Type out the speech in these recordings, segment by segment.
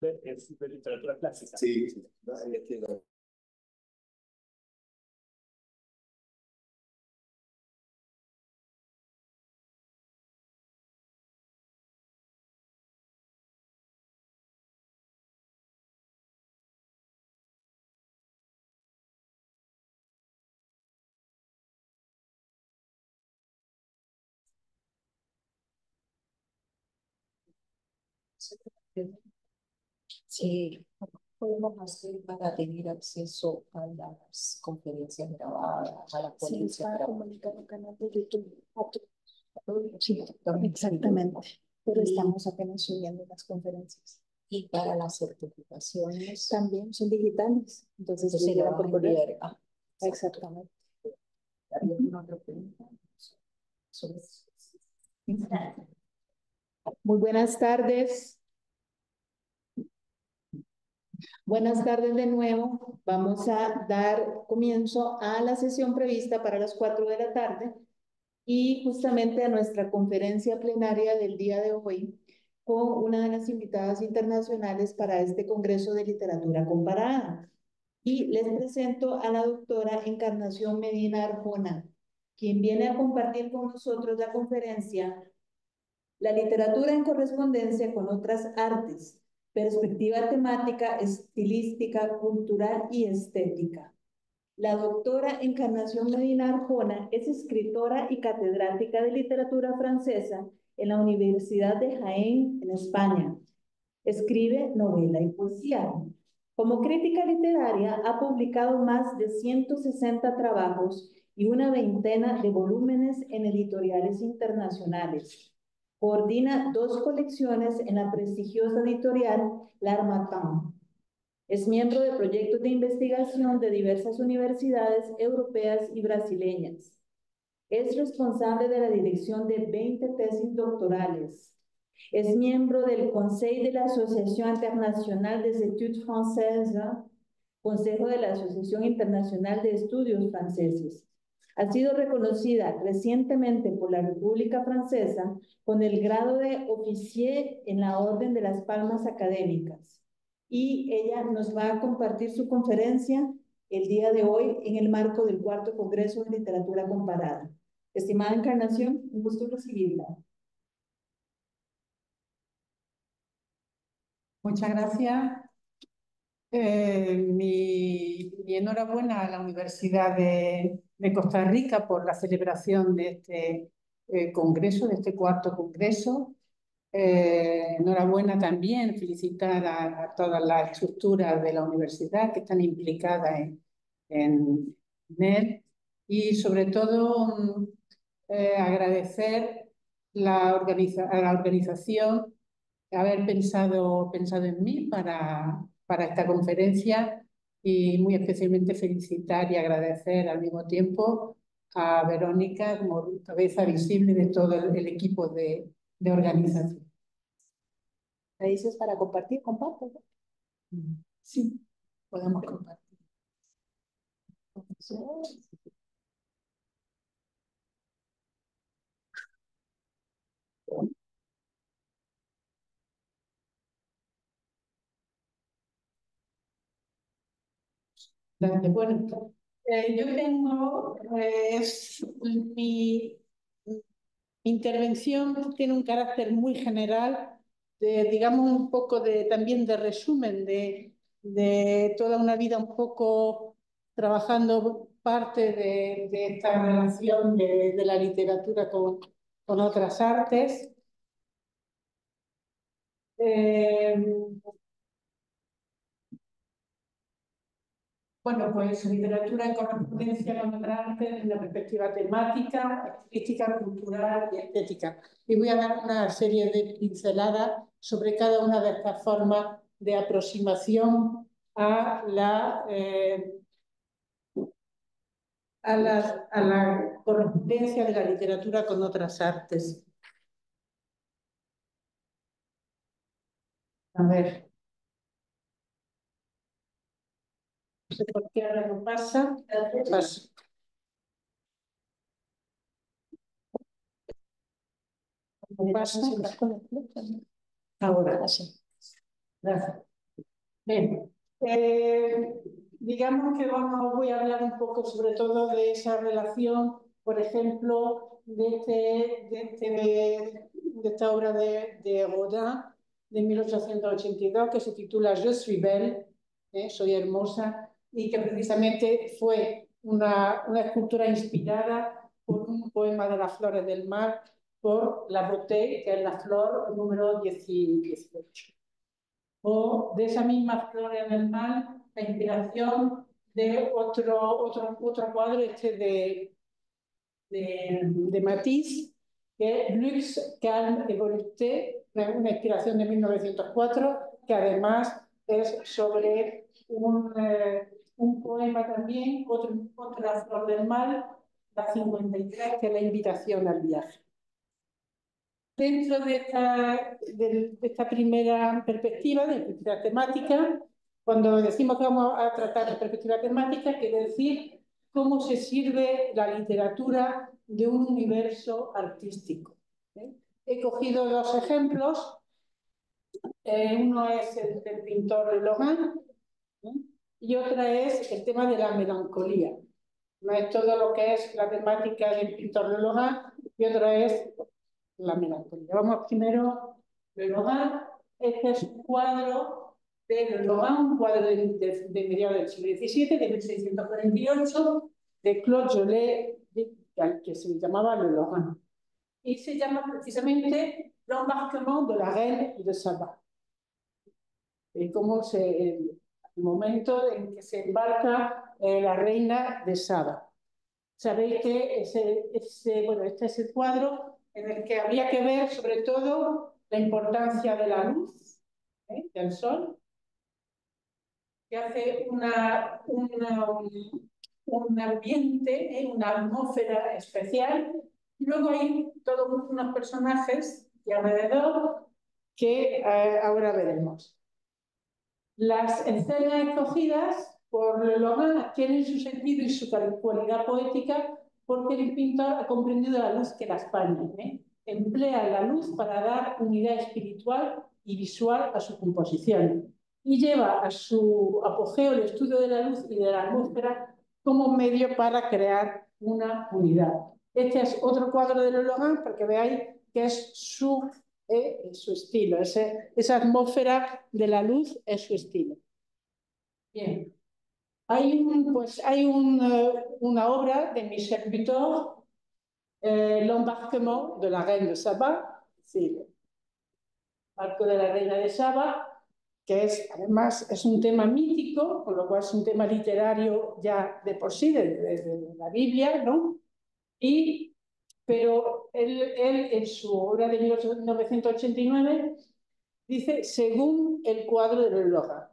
de literatura clásica. Sí, sí. Ahí entiendo. Sí, podemos hacer para tener acceso a las conferencias grabadas, a las ponencias para grabadas. comunicar un canal de YouTube. Sí, También. exactamente. Pero estamos apenas subiendo las conferencias. Y para las certificaciones. También son digitales. Entonces Se llegan lo por van a correo. enviar. Ah, Exactamente. ¿había alguna otra pregunta sobre eso? Muy buenas tardes. Buenas tardes de nuevo. Vamos a dar comienzo a la sesión prevista para las 4 de la tarde y justamente a nuestra conferencia plenaria del día de hoy con una de las invitadas internacionales para este Congreso de Literatura Comparada. Y les presento a la doctora Encarnación Medina Arjona, quien viene a compartir con nosotros la conferencia La literatura en correspondencia con otras artes, perspectiva temática, estilística, cultural y estética. La doctora Encarnación Medina Arjona es escritora y catedrática de literatura francesa en la Universidad de Jaén, en España. Escribe novela y poesía. Como crítica literaria, ha publicado más de 160 trabajos y una veintena de volúmenes en editoriales internacionales. Coordina 2 colecciones en la prestigiosa editorial L'Harmattan. Es miembro de proyectos de investigación de diversas universidades europeas y brasileñas. Es responsable de la dirección de 20 tesis doctorales. Es miembro del Consejo de la Asociación Internacional des Études Françaises, Consejo de la Asociación Internacional de Estudios Franceses. Ha sido reconocida recientemente por la República Francesa con el grado de Officier en la Orden de las Palmas Académicas. Y ella nos va a compartir su conferencia el día de hoy en el marco del 4º Congreso de Literatura Comparada. Estimada Encarnación, un gusto recibirla. Muchas gracias. Mi enhorabuena a la Universidad de Costa Rica por la celebración de este congreso, de este 4º congreso. Enhorabuena también, felicitar a todas las estructuras de la universidad que están implicadas en él y sobre todo agradecer a la organización haber pensado en mí para esta conferencia y muy especialmente felicitar y agradecer al mismo tiempo a Verónica como cabeza visible de todo el equipo de organización. ¿Me dices para compartir? Comparto. Sí, podemos compartir. Bueno, yo tengo, mi intervención tiene un carácter muy general, digamos un poco también de resumen de toda una vida un poco trabajando parte de esta relación de la literatura con otras artes. Bueno, pues literatura en correspondencia con otras artes desde una perspectiva temática, estilística, cultural y estética. Y voy a dar una serie de pinceladas sobre cada una de estas formas de aproximación a la correspondencia de la literatura con otras artes. A ver. No sé por qué ahora no pasa. Paso. ¿Pasa? Ahora. Gracias. Bien, digamos que voy a hablar un poco sobre todo de esa relación, por ejemplo, de esta obra de Rodin de 1882 que se titula Je suis belle, soy hermosa, y que precisamente fue una escultura inspirada por un poema de las flores del mar por La Beauté, que es la flor número 18. O de esa misma flor en el mar, la inspiración de otro cuadro de Matisse, que es Lux, Calme et Volupté, una inspiración de 1904, que además es sobre un poema también, otra flor del mar, la 53, que es la invitación al viaje. Dentro de esta primera perspectiva, de perspectiva temática, cuando decimos que vamos a tratar de perspectiva temática, quiere decir cómo se sirve la literatura de un universo artístico. He cogido dos ejemplos. Uno es el del pintor Le Lorrain, y otra es el tema de la melancolía. No es todo lo que es la temática del pintor Le Lorrain, y otro es la melancolía. Vamos primero, Le Lorrain. Este es un cuadro de Le Lorrain, un cuadro de mediados del siglo XVII, de 1648, de Claude Jolet, que se llamaba Le Lorrain. Y se llama precisamente L'embarquement de la reine de Saba. Como el momento en que se embarca la reina de Saba. Sabéis que bueno, este es el cuadro en el que habría que ver sobre todo la importancia de la luz, del sol, que hace un ambiente, una atmósfera especial. Y luego hay todos unos personajes de alrededor que ahora veremos. Las escenas escogidas por Le Lorrain tienen su sentido y su cualidad poética porque el pintor ha comprendido la luz que las baña. Emplea la luz para dar unidad espiritual y visual a su composición y lleva a su apogeo el estudio de la luz y de la atmósfera como medio para crear una unidad. Este es otro cuadro de Le Lorrain para que veáis que es su estilo, esa atmósfera de la luz es su estilo. Bien. Hay una obra de Michel Butor, L'embarquement de la reine de Saba, sí, el barco de la reina de Saba, que además es un tema mítico, con lo cual es un tema literario ya de por sí, de la Biblia, ¿no? Pero él en su obra de 1989 dice según el cuadro de Le Lorrain.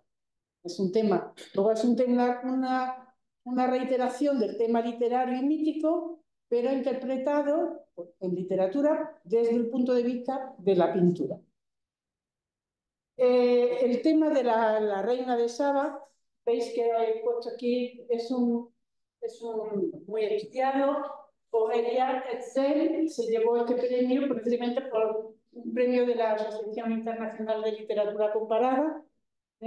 Es un tema, luego es una reiteración del tema literario y mítico, pero interpretado en literatura desde el punto de vista de la pintura. El tema de la reina de Saba, veis que he puesto aquí, es muy estudiado. Aurélia Hetzel se llevó este premio precisamente por un premio de la Asociación Internacional de Literatura Comparada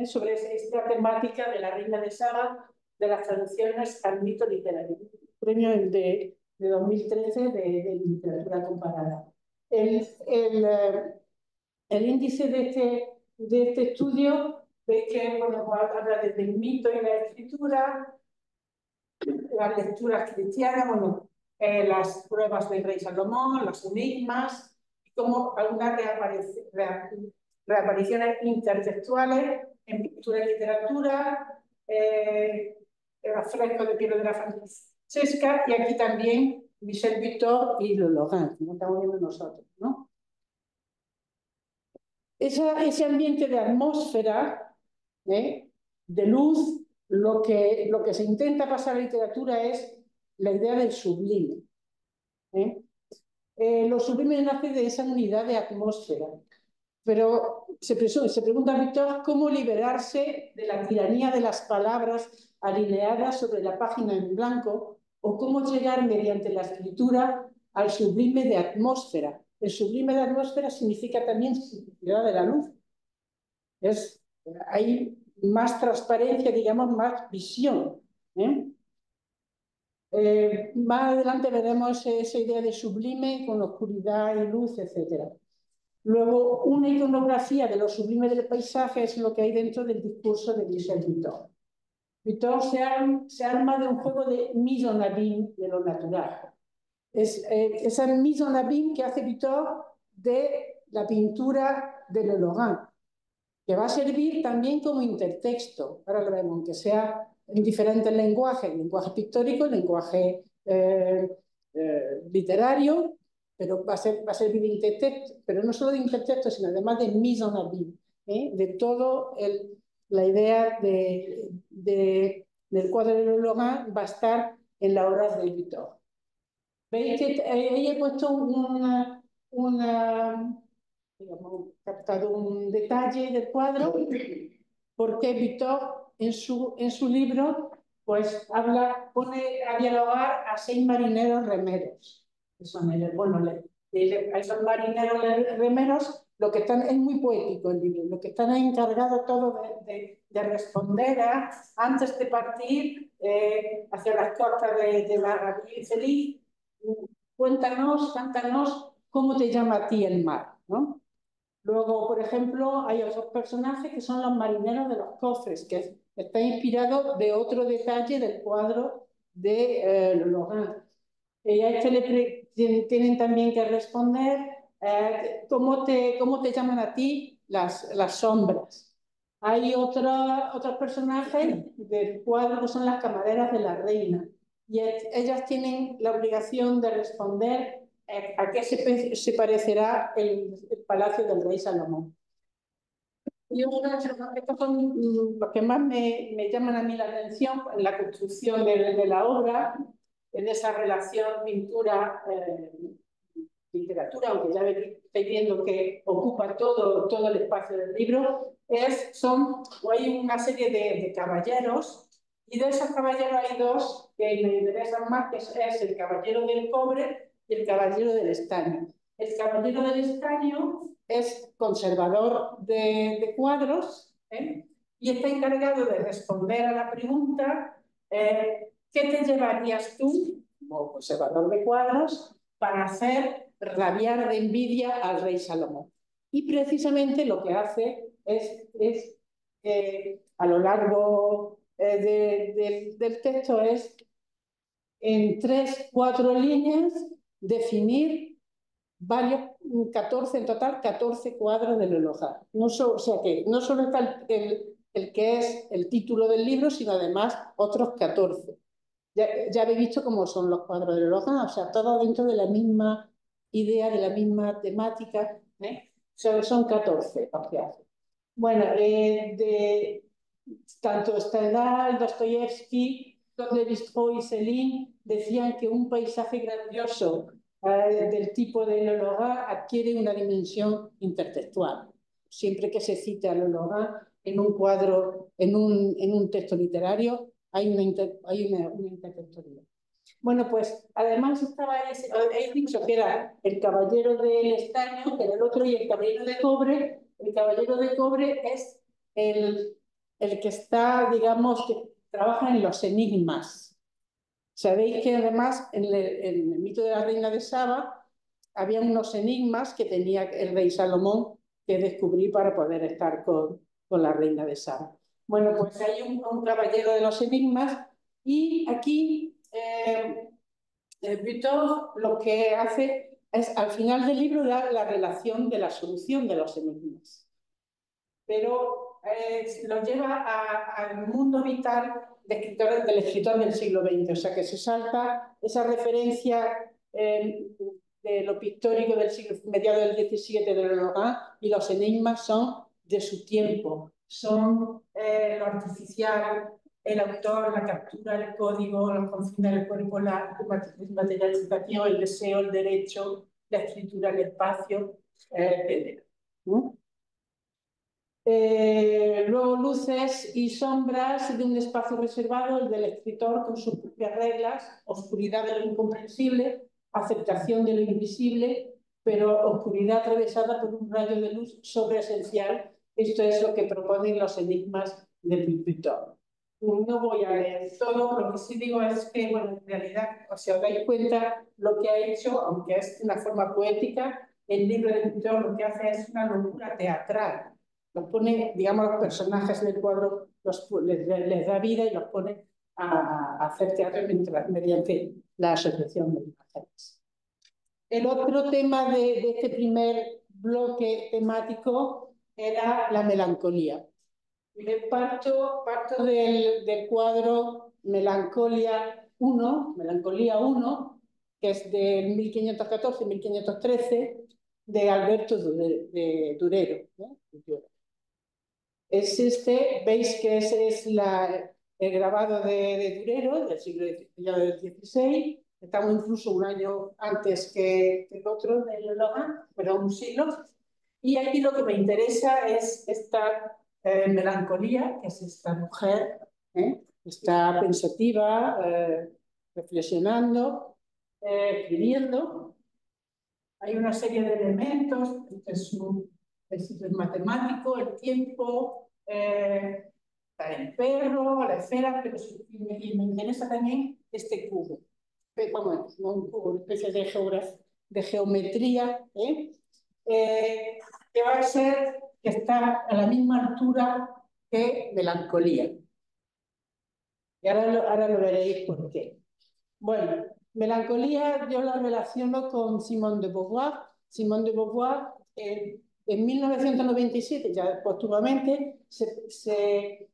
sobre esta temática de la reina de Saba, de las traducciones al mito literario. Premio de 2013 de literatura comparada. El índice de este estudio, veis que habla desde el mito y la escritura, las lecturas cristianas, las pruebas del rey Salomón, los enigmas, y como algunas reapariciones intertextuales en pintura y literatura, los frescos de Piero Francesca, y aquí también Michel Butor y Le Lorrain, como estamos viendo nosotros, ¿no? Ese ambiente de atmósfera, de luz, lo que se intenta pasar a la literatura es la idea del sublime. Lo sublime nace de esa unidad de atmósfera. Pero se pregunta Víctor cómo liberarse de la tiranía de las palabras alineadas sobre la página en blanco o cómo llegar mediante la escritura al sublime de atmósfera. El sublime de atmósfera significa también simplicidad de la luz. Hay más transparencia, digamos, más visión. Más adelante veremos esa idea de sublime con oscuridad y luz, etc. Luego, una iconografía de lo sublime del paisaje es lo que hay dentro del discurso de Michel Butor. Butor se arma de un juego de mise en abîme de lo natural. Es esa mise en abîme que hace Butor de la pintura de Le Lorrain, que va a servir también como intertexto. Ahora lo vemos, aunque sea en diferentes lenguajes, lenguaje pictórico, lenguaje literario, pero va a servir de intertexto, pero no solo de intertexto, sino además de mise en abîme, de todo la idea del cuadro de Le Lorrain va a estar en la obra de Butor. Veis que ahí he puesto digamos, captado un detalle del cuadro, porque Butor en su libro pues pone a dialogar a 6 marineros remeros. Bueno, a esos marineros remeros lo que están, es muy poético el libro, lo que están encargados todos de responder antes de partir hacia las costas de la Arabia Feliz, cuéntanos, cántanos cómo te llama a ti el mar, ¿no? Luego, por ejemplo, hay otros personajes que son los marineros de los cofres, que está inspirado de otro detalle del cuadro de Le Lorrain. Y a este tienen también que responder cómo te llaman a ti las sombras. Hay otros personajes del cuadro que son las camareras de la reina, y ellas tienen la obligación de responder a qué se parecerá el palacio del rey Salomón. Estos son los que más me llaman a mí la atención en la construcción de la obra, en esa relación pintura-literatura, aunque ya estáis viendo que ocupa todo el espacio del libro. Hay una serie de caballeros, y de esos caballeros hay 2 que me interesan más, que es el caballero del cobre y el caballero del estaño. El caballero del estaño es conservador de cuadros, y está encargado de responder a la pregunta ¿qué te llevarías tú, como conservador de cuadros, para hacer rabiar de envidia al rey Salomón? Y precisamente lo que hace es a lo largo del texto es, en 3-4 líneas, definir varios, 14 en total, 14 cuadros de Le Lorrain. O sea que no solo está el que es el título del libro, sino además otros 14. Ya habéis visto cómo son los cuadros de Le Lorrain, o sea, todo dentro de la misma idea, de la misma temática. Son 14 los que hace. Bueno, tanto Stendhal, Dostoyevsky, Levi-Strauss y Céline decían que un paisaje grandioso del tipo de Le Lorrain adquiere una dimensión intertextual. Siempre que se cita a Le Lorrain en un cuadro, en un texto literario, hay una intertextualidad. Bueno, pues además he dicho que era el caballero del estaño, que era el otro, y el caballero de cobre. El caballero de cobre es el que está, digamos, que trabaja en los enigmas. Sabéis que además en el mito de la reina de Saba había unos enigmas que tenía el rey Salomón que descubrir para poder estar con la reina de Saba. Bueno, pues hay un caballero de los enigmas, y aquí Butor lo que hace es, al final del libro, dar la relación de la solución de los enigmas. Pero lo lleva al mundo vital del escritor del siglo XX, o sea que se salta esa referencia de lo pictórico del siglo mediado del XVII de Le Lorrain, y los enigmas son de su tiempo, son lo artificial, el autor, la captura, el código, la consigna del cuerpo, la materialización, el deseo, el derecho, la escritura, el espacio, etc. Luego, luces y sombras de un espacio reservado, el del escritor con sus propias reglas, oscuridad de lo incomprensible, aceptación de lo invisible, pero oscuridad atravesada por un rayo de luz sobreesencial. Esto es lo que proponen los enigmas de Pipitón. No voy a leer todo, lo que sí digo es que, bueno, en realidad, si os dais cuenta, lo que ha hecho, aunque es de una forma poética, el libro de Pipitón lo que hace es una locura teatral. Los pone, digamos, los personajes del cuadro, les da vida y los pone a hacer teatro mediante la asociación de imágenes. El otro tema de este primer bloque temático era la melancolía. Parto del cuadro Melancolía 1, que es del 1514-1513, de Alberto de Durero, ¿no? Es veis que ese es el grabado de Durero del siglo XVI. Estamos incluso un año antes que el otro de Logan, pero un siglo. Y aquí lo que me interesa es esta melancolía, que es esta mujer, está pensativa, reflexionando, escribiendo. Hay una serie de elementos, es matemático, el tiempo, está el perro, la esfera, pero me interesa también este cubo. Bueno, no un cubo, una especie de geometría, que va a ser que está a la misma altura que melancolía. Y ahora lo veréis por qué. Bueno, melancolía yo la relaciono con Simone de Beauvoir. Simone de Beauvoir, en 1997, ya póstumamente, se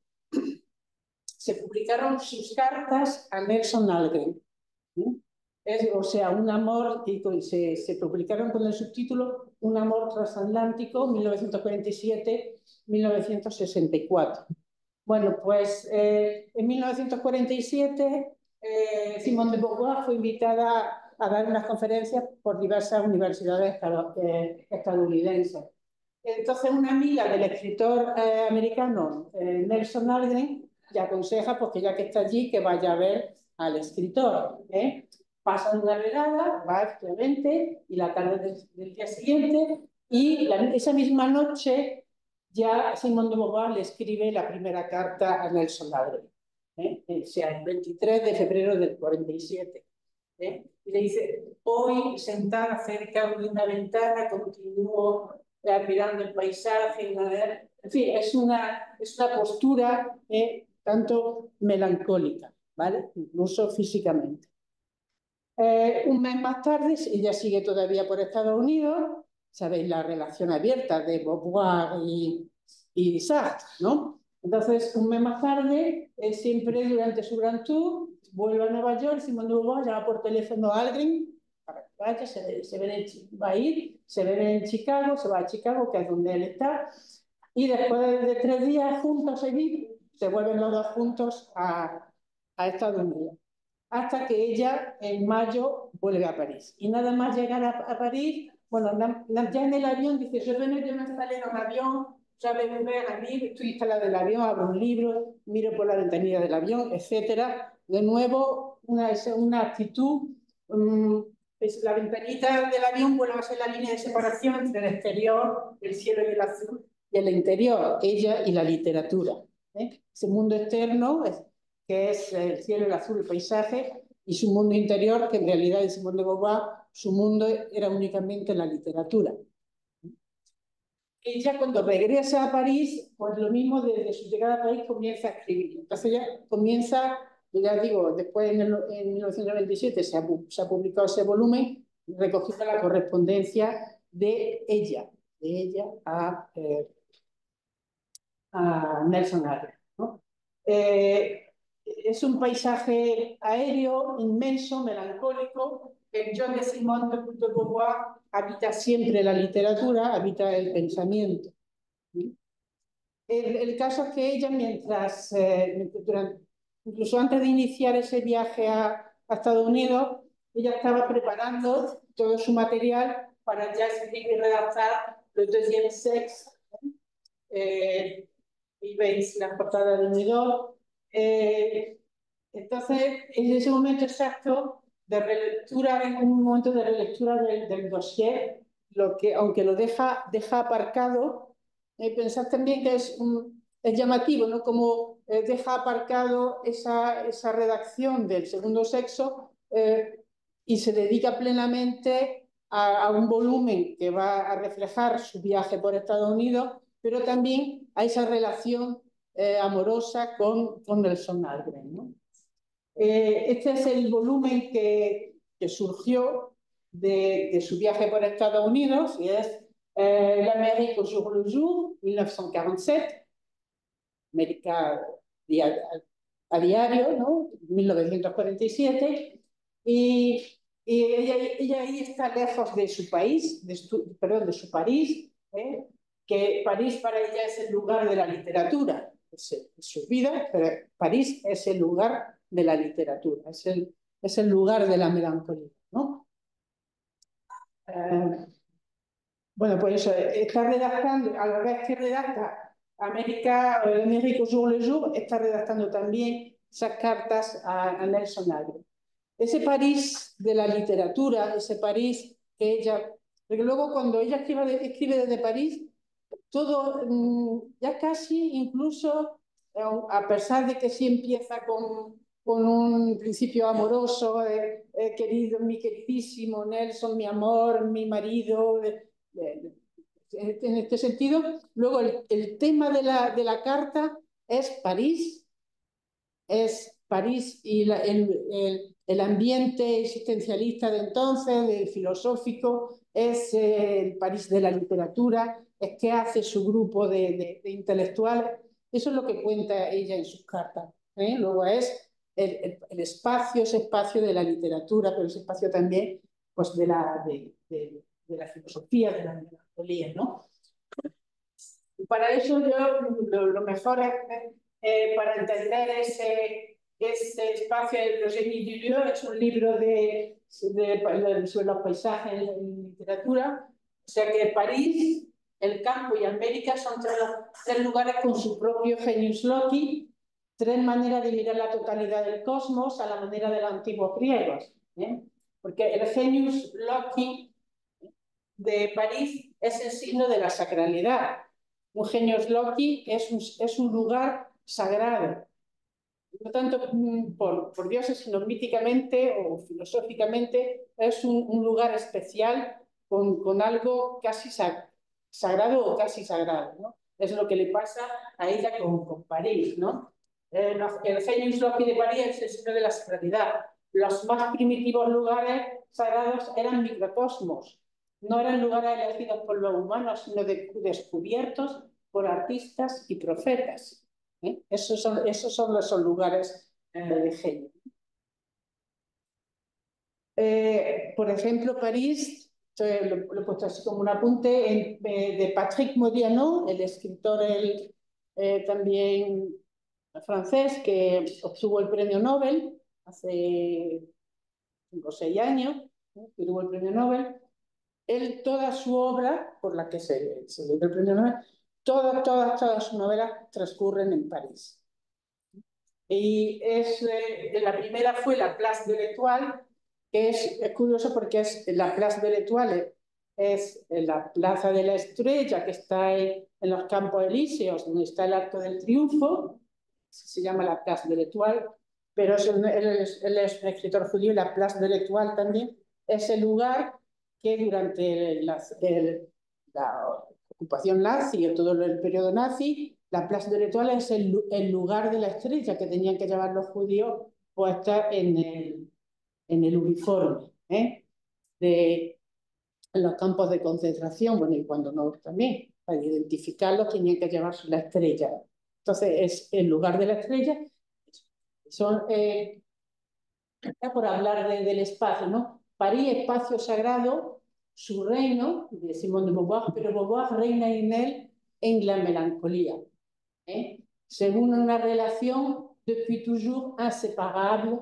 publicaron sus cartas a Nelson Algren. O sea, un amor, y se publicaron con el subtítulo Un amor transatlántico, 1947-1964. Bueno, pues en 1947 Simone de Beauvoir fue invitada a dar unas conferencias por diversas universidades estadounidenses. Entonces una amiga del escritor americano Nelson Algren le aconseja, porque ya que está allí, que vaya a ver al escritor. Pasan una velada, va efectivamente, y la tarde del día siguiente, y esa misma noche ya Simone de Beauvoir le escribe la primera carta a Nelson Algren, o sea, el 23 de febrero del 47. Y le dice: hoy sentada cerca de una ventana continúo admirando el paisaje, en fin, es una postura tanto melancólica, ¿vale? Incluso físicamente. Un mes más tarde, ella sigue todavía por Estados Unidos, sabéis la relación abierta de Beauvoir y Sartre, ¿no? Entonces, un mes más tarde, siempre durante su gran tour, vuelve a Nueva York, Simone de Beauvoir llama por teléfono a Algren para que vaya, va a ir, se ve en Chicago, se va a Chicago, que es donde él está, y después de 3 días juntos allí, se vuelven los dos juntos a Estados Unidos. Hasta que ella en mayo vuelve a París. Y nada más llegar a París, bueno, ya en el avión dice: yo me instalé en un avión, ¿sabes? A mí estoy instalada en el avión, abro un libro, miro por la ventanilla del avión, etcétera. De nuevo, una actitud, la ventanita del avión vuelve a ser la línea de separación entre el exterior, el cielo y el azul, y el interior, ella y la literatura. Ese mundo externo que es el cielo, el azul, el paisaje, y su mundo interior, que en realidad en Simone de Beauvoir, su mundo era únicamente la literatura. Ella, cuando regresa a París, pues lo mismo, desde su llegada a París comienza a escribir. Entonces ella comienza, ya digo, después en 1997 se ha publicado ese volumen, recogiendo la correspondencia de ella a Nelson Algren, ¿no? Es un paisaje aéreo, inmenso, melancólico. El yo de Simone de Beauvoir habita siempre la literatura, habita el pensamiento. El caso es que ella, incluso antes de iniciar ese viaje a Estados Unidos, ella estaba preparando todo su material para ya escribir y redactar Le Deuxième Sexe. Y veis la portada de Unidor. Entonces, en ese momento exacto de relectura, en un momento de relectura del dossier, aunque lo deja aparcado, pensad también que es es llamativo, ¿no? Como deja aparcado esa redacción del segundo sexo y se dedica plenamente a un volumen que va a reflejar su viaje por Estados Unidos, pero también a esa relación amorosa con Nelson Algren, ¿no? Este es el volumen que surgió de su viaje por Estados Unidos, y es L'Amérique au jour le jour, 1947, América a diario, ¿no? 1947, y ella ahí está lejos de su país, de su París, que París para ella es el lugar de la literatura, es su vida, pero París es el lugar de la literatura, es el lugar de la melancolía, ¿no? Bueno, pues eso, está redactando, a la vez que redacta Amérique au jour le jour, está redactando también esas cartas a Nelson Algren. Ese París de la literatura, ese París que ella... Porque luego cuando ella escribe desde París, todo, ya casi incluso, a pesar de que sí empieza con un principio amoroso, querido, mi queridísimo Nelson, mi amor, mi marido, en este sentido, luego el tema de la carta es París y el ambiente existencialista de entonces, el filosófico, es el París de la literatura, es que hace su grupo de intelectuales. Eso es lo que cuenta ella en sus cartas. Luego es el espacio, ese espacio de la literatura, pero ese espacio también pues, de la filosofía, de la melancolía, ¿no? Para eso lo mejor es para entender ese espacio del Eugénie Dulieu, es un libro sobre los paisajes en literatura. O sea que París, el campo y América son tres lugares con su propio genius loci, tres maneras de mirar la totalidad del cosmos a la manera de los antiguos griegos. Porque el genius loci de París es el signo de la sacralidad. Un genius loci es un lugar sagrado. No tanto por dioses, sino míticamente o filosóficamente, es un lugar especial con algo casi sagrado o casi sagrado, ¿no? Es lo que le pasa a ella con París, ¿no? El genius loci de París es el signo de la sacralidad. Los más primitivos lugares sagrados eran microcosmos. No eran lugares elegidos por los humanos, sino descubiertos por artistas y profetas. Esos son los lugares de genio. Por ejemplo, París, lo he puesto así como un apunte, de Patrick Modiano, el escritor también francés, que obtuvo el premio Nobel hace 5 o 6 años, que tuvo el premio Nobel. Él, toda su obra, por la que se dio el premio Nobel, todas sus novelas transcurren en París. Y la primera fue la Place de l'Étoile, que es curioso porque la Place de l'Étoile es la Plaza de la Estrella, que está en los Campos Elíseos, donde está el Arco del Triunfo, se llama la Place de l'Étoile, pero él es un escritor judío, y la Place de l'Étoile también es el lugar que durante la ocupación nazi o todo el periodo nazi, la Place de l'Étoile es el lugar de la estrella que tenían que llevar los judíos puesta en el uniforme, en los campos de concentración, bueno, y cuando no también, para identificarlos tenían que llevarse la estrella. Entonces es el lugar de la estrella. Por hablar del espacio, ¿no? París, espacio sagrado, su reino, de Simone de Beauvoir, pero Beauvoir reina en la melancolía, según una relación depuis toujours inséparable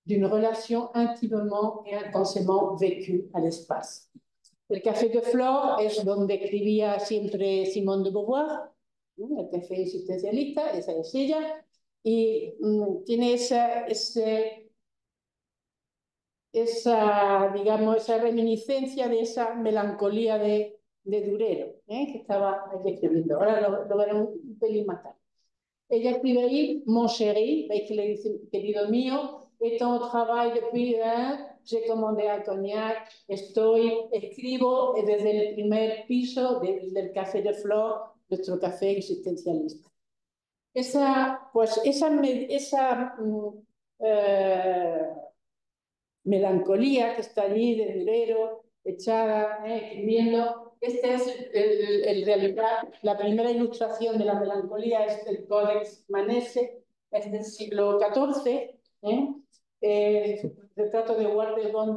d'une relation intimement et intensément vécue à l'espace. El Café de Flore es donde escribía siempre Simone de Beauvoir, el café existencialista, esa es ella, y tiene esa reminiscencia de esa melancolía de Durero, que estaba ahí escribiendo. Ahora lo veremos un pelín más tarde. ella escribe ahí, mon chéri, veis que le dice, querido mío, est en travail depuis, j'ai commandé un cognac, escribo desde el primer piso del Café de Flor, nuestro café existencialista. Esa melancolía que está allí de Durero, echada, escribiendo. Esta es en realidad la primera ilustración de la melancolía, es el Codex Manesse, es del siglo XIV, retrato de Walter von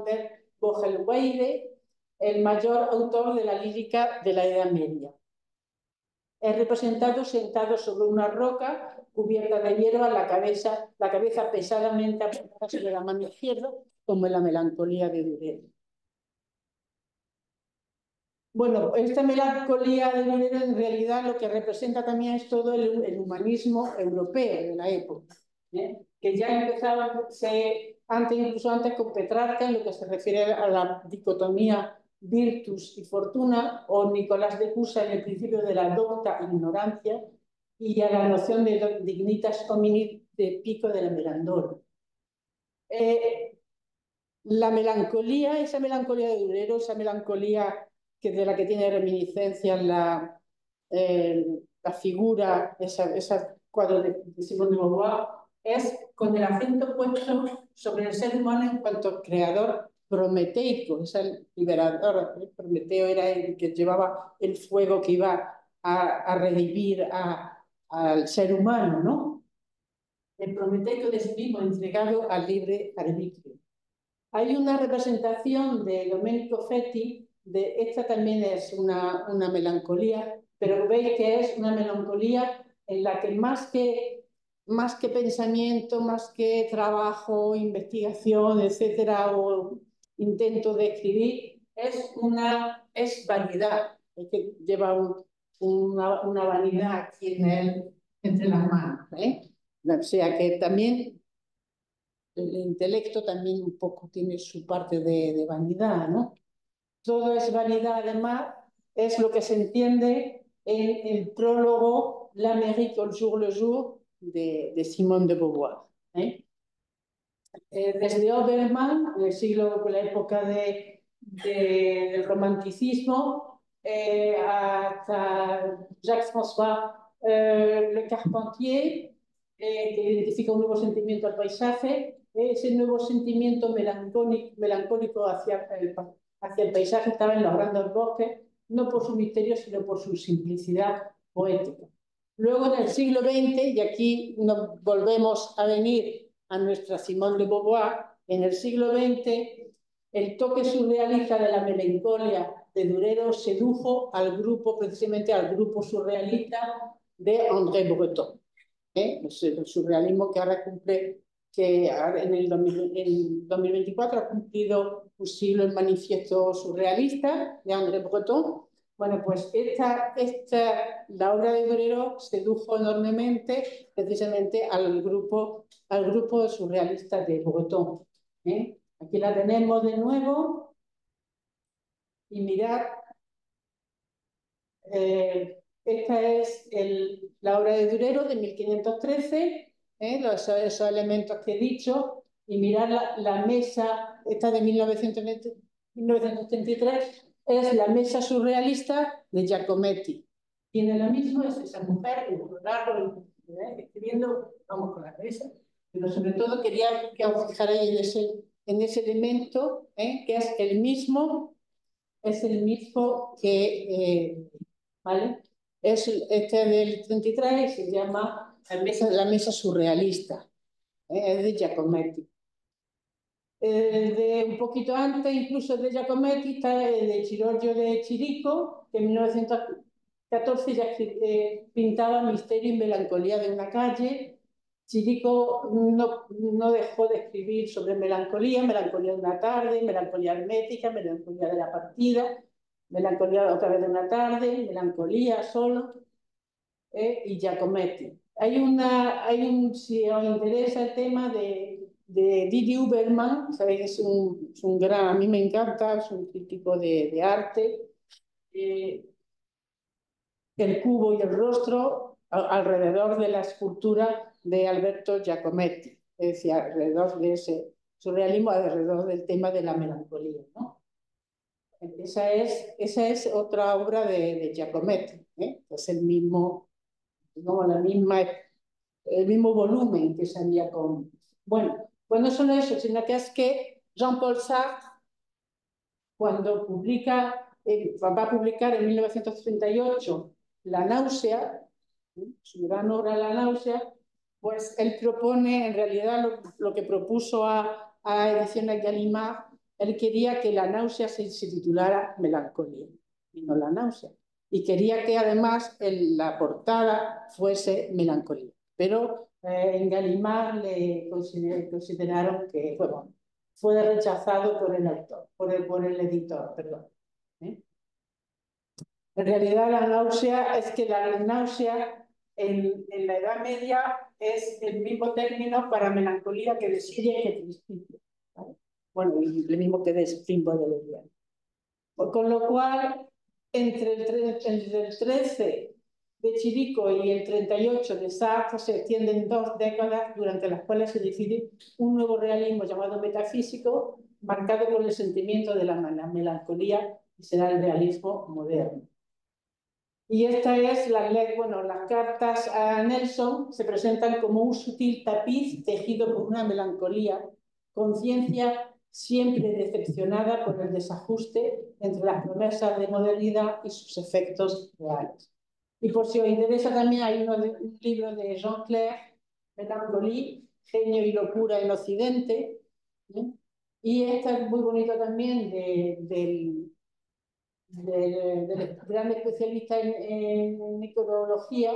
der Vogelweide, el mayor autor de la lírica de la Edad Media. Es representado sentado sobre una roca cubierta de hierba, la cabeza pesadamente apoyada sobre la mano izquierda, como en la melancolía de Durero. Bueno, esta melancolía de Durero en realidad lo que representa también es todo el humanismo europeo de la época, que ya empezaba, incluso antes con Petrarca, en lo que se refiere a la dicotomía virtus y fortuna, o Nicolás de Cusa en el principio de la docta ignorancia, y a la noción de dignitas homini de Pico de la Mirandola. La melancolía, esa melancolía de Durero, esa melancolía de la que tiene reminiscencia la figura, esa cuadro de Simone de Beauvoir, es con el acento puesto sobre el ser humano en cuanto creador prometeico, es el liberador. Prometeo era el que llevaba el fuego que iba a revivir al ser humano, ¿no? El prometeico de sí mismo entregado al libre arbitrio. Hay una representación de Domenico Fetti, esta también es una melancolía, pero veis que es una melancolía en la que más que pensamiento, más que trabajo, investigación, etcétera, o intento de escribir, es vanidad, es que lleva una vanidad aquí entre las manos, O sea que también el intelecto también un poco tiene su parte de vanidad, ¿no? Todo es vanidad, además, es lo que se entiende en el prólogo L'Amérique au jour le jour de Simone de Beauvoir. Desde Obermann, en la época del romanticismo, hasta Jacques-François Le Carpentier, que identifica un nuevo sentimiento al paisaje, ese nuevo sentimiento melancólico hacia el paisaje estaba en los grandes bosques, no por su misterio, sino por su simplicidad poética. Luego en el siglo XX, y aquí nos volvemos a venir a nuestra Simone de Beauvoir, en el siglo XX el toque surrealista de la melancolía de Durero sedujo precisamente al grupo surrealista de André Breton. El surrealismo que ahora cumple, que en el 2024 ha cumplido un siglo el manifiesto surrealista de André Breton. Bueno, pues la obra de Durero sedujo enormemente precisamente al grupo surrealista de Breton. Aquí la tenemos de nuevo y mirad, esta es la obra de Durero de 1513, esos elementos que he dicho, y mirad la mesa, esta de 1933, es la mesa surrealista de Giacometti. Tiene lo mismo, es esa mujer, escribiendo, vamos con la mesa, pero sobre todo quería que os fijarais en ese elemento, que es el mismo que, ¿vale? Este del 33 se llama la mesa surrealista, es de Giacometti. Un poquito antes, incluso de Giacometti, está de Giorgio de Chirico, que en 1914 ya pintaba Misterio y melancolía de una calle. Chirico no dejó de escribir sobre melancolía de una tarde, melancolía hermética, melancolía de la partida, melancolía otra vez de una tarde, melancolía solo, y Giacometti. Si os interesa el tema de Didi Huberman, sabéis, es un gran, a mí me encanta, es un crítico de arte. El cubo y el rostro, alrededor de la escultura de Alberto Giacometti, es decir, alrededor de ese surrealismo, alrededor del tema de la melancolía, ¿no? Esa es otra obra de Giacometti, ¿eh? Es el mismo, digamos, el mismo volumen que salía con... Bueno, pues no solo eso, sino que es que Jean-Paul Sartre, cuando va a publicar en 1938 La náusea, su gran obra La náusea, pues él propone, en realidad lo que propuso a Ediciones Gallimard, él quería que La náusea se titulara Melancolía, y no La náusea. Y quería que además la portada fuese Melancolía. Pero en Gallimard le consideraron que, bueno, fue rechazado por el autor, por el editor, perdón. En realidad la náusea es que la náusea en la Edad Media es el mismo término para melancolía que desidia y que tristeza, ¿vale? Bueno, y el mismo que desprimbo de Levián. Con lo cual, entre el 13 de Chirico y el 38 de Sartre se extienden 2 décadas durante las cuales se decide un nuevo realismo llamado metafísico, marcado por el sentimiento de la melancolía, y será el realismo moderno. Y esta es las cartas a Nelson se presentan como un sutil tapiz tejido por una melancolía, conciencia siempre decepcionada por el desajuste entre las promesas de modernidad y sus efectos reales. Y por si os interesa también hay un libro de Jean Clair, Melancolie, Genio y locura en Occidente, ¿eh? Y este es muy bonito también del gran especialista en microbiología,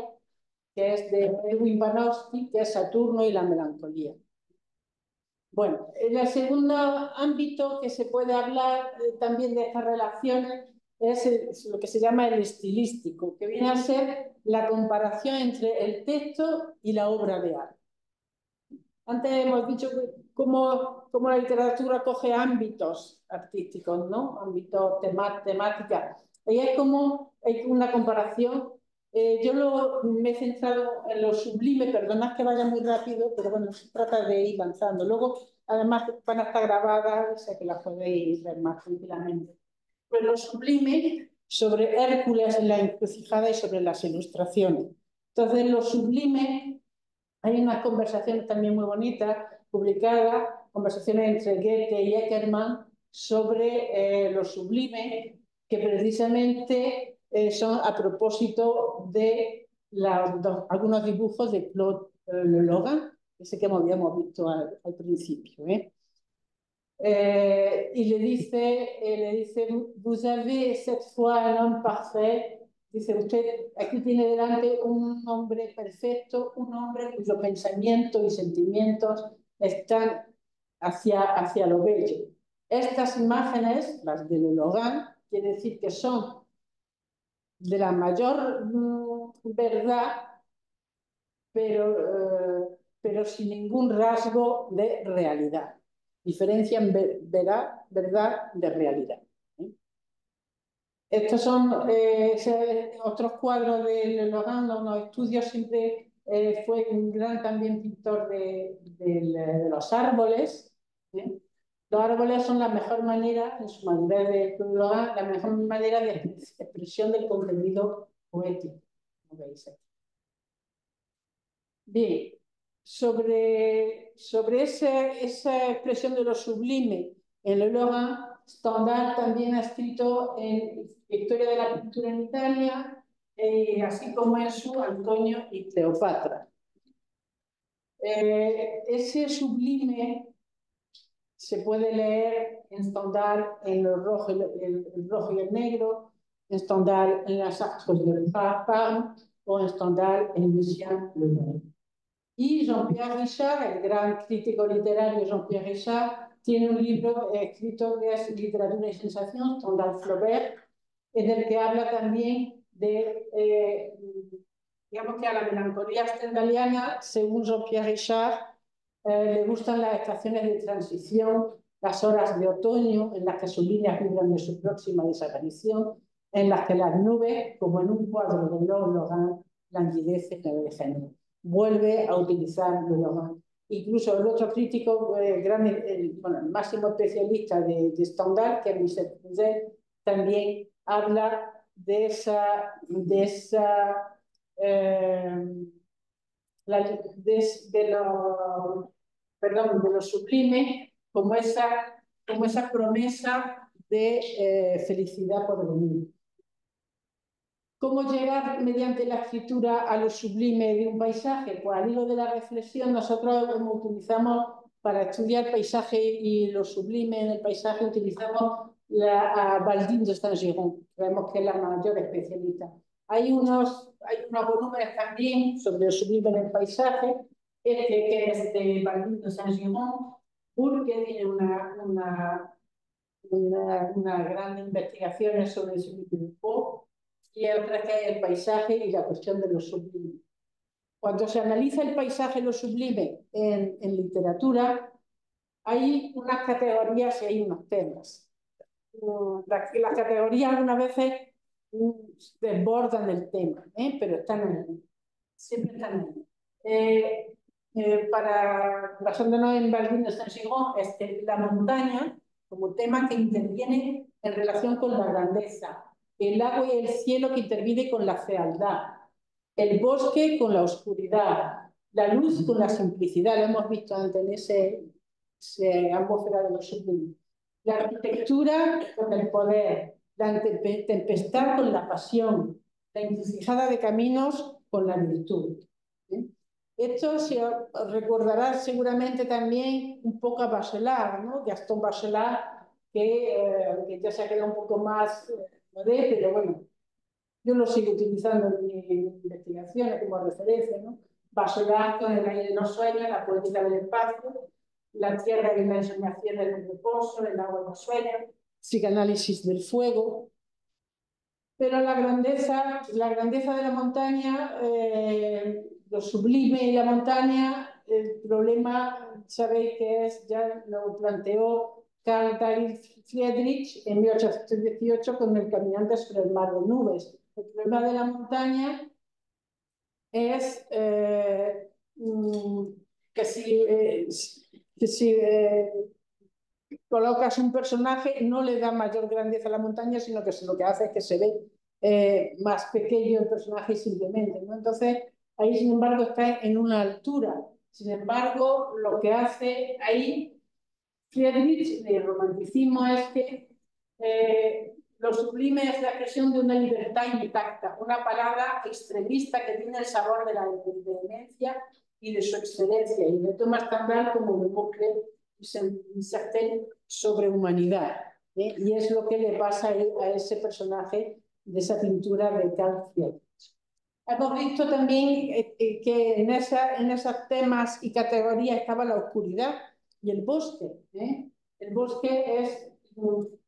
que es de Erwin Panofsky, que es Saturno y la melancolía. Bueno, en el segundo ámbito que se puede hablar también de estas relaciones es lo que se llama el estilístico, que viene a ser la comparación entre el texto y la obra de arte. Antes hemos dicho cómo la literatura coge ámbitos artísticos, ¿no? Ámbitos temáticas. Y es como hay una comparación. Yo me he centrado en lo sublime, perdonad que vaya muy rápido, pero bueno, se trata de ir lanzando. Luego, además, van a estar grabadas, o sea que las podéis ver más tranquilamente. Pues lo sublime sobre Hércules en la encrucijada y sobre las ilustraciones. Entonces, lo sublime, hay unas conversaciones también muy bonitas, publicadas, conversaciones entre Goethe y Eckermann sobre lo sublime, que precisamente son a propósito de algunos dibujos de Claude Le Logan, ese que habíamos visto al principio. Y le dice, vous avez cette fois un homme parfait. Dice, usted aquí tiene delante un hombre perfecto, un hombre cuyo pensamiento y sentimientos están hacia lo bello. Estas imágenes, las de Le Logan, quiere decir que son de la mayor verdad, pero sin ningún rasgo de realidad. Diferencian verdad de realidad. Estos son otros cuadros de Le Logan, unos estudios. Siempre fue un gran también pintor de los árboles. Los árboles son la mejor manera, en su manera de Le Logan, la mejor manera de expresión del contenido poético, como veis aquí. Bien, sobre esa expresión de lo sublime en Le Logan, Stendhal también ha escrito en Historia de la pintura en Italia, así como en su Antonio y Cleopatra. Ese sublime se puede leer en Stendhal en el rojo y el negro, en Stendhal en las Actos del Parme o en Stendhal en Lucien Le Bon. Y Jean-Pierre Richard, el gran crítico literario Jean-Pierre Richard, tiene un libro escrito que es Literatura y Sensación, Stendhal Flaubert, en el que habla también de, digamos que a la melancolía stendhaliana, según Jean-Pierre Richard, le gustan las estaciones de transición, las horas de otoño, en las que sus líneas vibran de su próxima desaparición, en las que las nubes, como en un cuadro de Le Logan, languidece la de género. Vuelve a utilizar incluso el otro crítico, el máximo especialista de Stendhal, que es Michel Foucault, también habla de lo sublime como esa promesa de felicidad por venir. ¿Cómo llegar mediante la escritura a lo sublime de un paisaje? Pues al hilo de la reflexión nosotros utilizamos para estudiar paisaje y lo sublime en el paisaje, utilizamos a Baldine de Saint-Girons, creemos que es la mayor especialista. Hay unos volúmenes también sobre lo sublime en el paisaje, que es de Baldine de Saint-Girons, porque tiene una gran investigación sobre el sublime del pop, y otra que es el paisaje y la cuestión de lo sublime. Cuando se analiza el paisaje y lo sublime en literatura, hay unas categorías y hay unos temas. Las categorías algunas veces desbordan el tema, pero están ahí. Siempre están ahí. Basándonos en Baldine de Saint-Girons, la montaña como tema que interviene en relación con la grandeza, el agua y el cielo que interviene con la fealdad, el bosque con la oscuridad, la luz con la simplicidad, lo hemos visto antes en ese atmósfera de lo sublime, la arquitectura con el poder, la tempestad con la pasión, la encrucijada de caminos con la virtud. Esto se recordará seguramente también un poco a Bachelard, ¿no? Gaston Bachelard, que ya se ha quedado un poco más pero bueno, yo lo sigo utilizando en mis investigaciones como referencia, ¿no? Bachelard con el aire de los sueños, la poética del espacio, la tierra y las ensoñaciones del reposo, el agua de los sueños, psicoanálisis del fuego. Pero la grandeza de la montaña, lo sublime y la montaña, el problema, sabéis que ya lo planteó Carl David Friedrich en 1818 con El caminante sobre el mar de nubes. El problema de la montaña es que si colocas un personaje, no le da mayor grandeza a la montaña, sino que lo que hace es que se ve más pequeño el personaje simplemente, ¿no? Entonces, ahí, sin embargo, está en una altura. Sin embargo, lo que hace ahí Friedrich, el romanticismo, es que lo sublime es la expresión de una libertad intacta, una palabra extremista que tiene el sabor de la vehemencia y de su excelencia, y de Thomas Stendhal como demuestra un sartén sobre humanidad. Y es lo que le pasa a ese personaje de esa pintura de Carl Friedrich. Hemos visto también que en esos temas y categorías estaba la oscuridad y el bosque. El bosque es,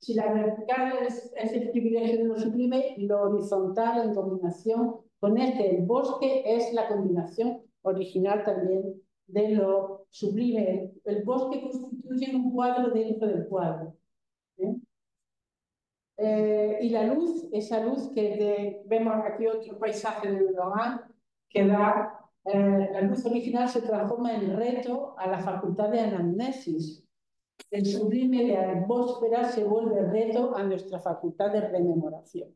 si la vertical es el privilegio de lo sublime, lo horizontal en combinación con el bosque es la combinación original también de lo sublime. El bosque constituye un cuadro dentro del cuadro. Y la luz, esa luz que vemos aquí otro paisaje de Dogan, que la luz original se transforma en reto a la facultad de anamnesis. El sublime de la atmósfera se vuelve reto a nuestra facultad de rememoración.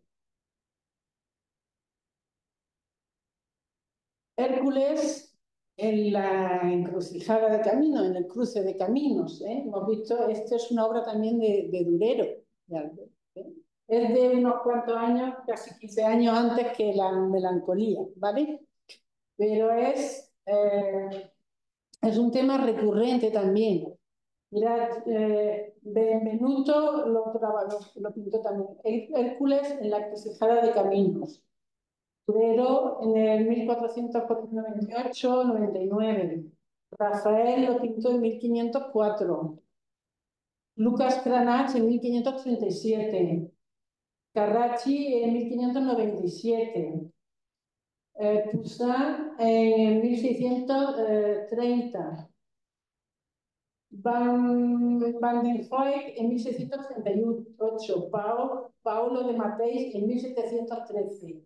Hércules en la encrucijada de caminos, en el cruce de caminos. Hemos visto, esto es una obra también de Durero, de Albert. Es de unos cuantos años, casi 15 años antes que la melancolía, ¿vale? Pero es un tema recurrente también. Mirad, Benvenuto lo pintó también. Hércules en la encrucijada de caminos. Durero en el 1498-99. Rafael lo pintó en 1504. Lucas Cranach en 1537. Carracci en 1597. Poussin en 1630. Van den Hoek en 1638. Paolo de Mateis en 1713.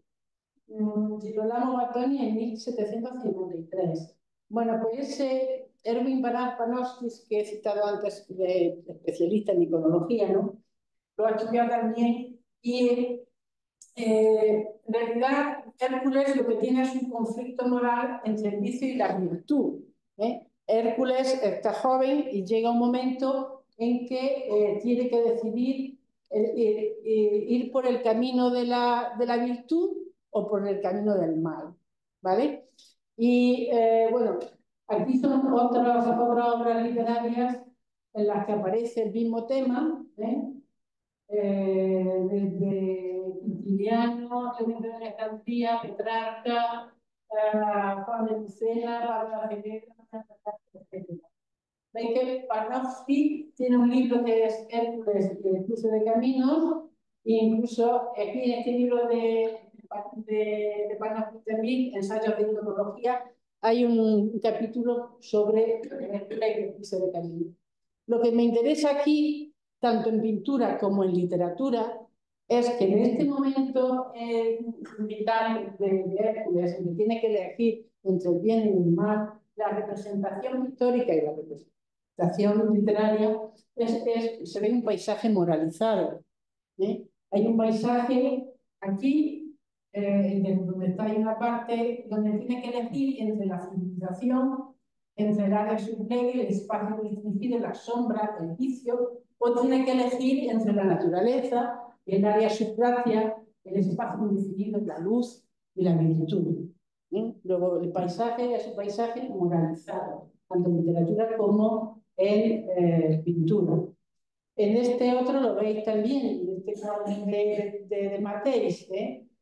Girolamo Battoni en 1753. Bueno, pues ese Erwin Panofsky, que he citado antes, especialista en iconología, ¿no? Lo ha estudiado también y en realidad Hércules lo que tiene es un conflicto moral entre el vicio y la virtud. Hércules está joven y llega un momento en que tiene que decidir ir por el camino de la virtud o por el camino del mal, ¿vale? Y bueno, aquí son otras obras literarias en las que aparece el mismo tema, desde Quintiliano, Clemente de Alejandría, Petrarca, Juan de Lucena, Pablo de etc. Veis que Panofsky tiene un libro que es Hércules y el cruce de caminos, e incluso aquí en este libro de Panofsky también, Ensayos de Iconología, hay un capítulo sobre Hércules y el cruce de caminos. Lo que me interesa aquí, tanto en pintura como en literatura, es que en este momento vital de Hércules, en que tiene que elegir entre el bien y el mal, la representación histórica y la representación literaria, se ve un paisaje moralizado. Hay un paisaje aquí, donde está hay una parte donde tiene que elegir entre la civilización, entre el área subleve, el espacio restringido, la sombra, el vicio, o tiene que elegir entre la naturaleza, el área subtracia, el espacio indefinido, la luz y la virtud. Luego el paisaje es un paisaje moralizado, tanto en literatura como en pintura. En este otro lo veis también, en este cuadro de Mateis,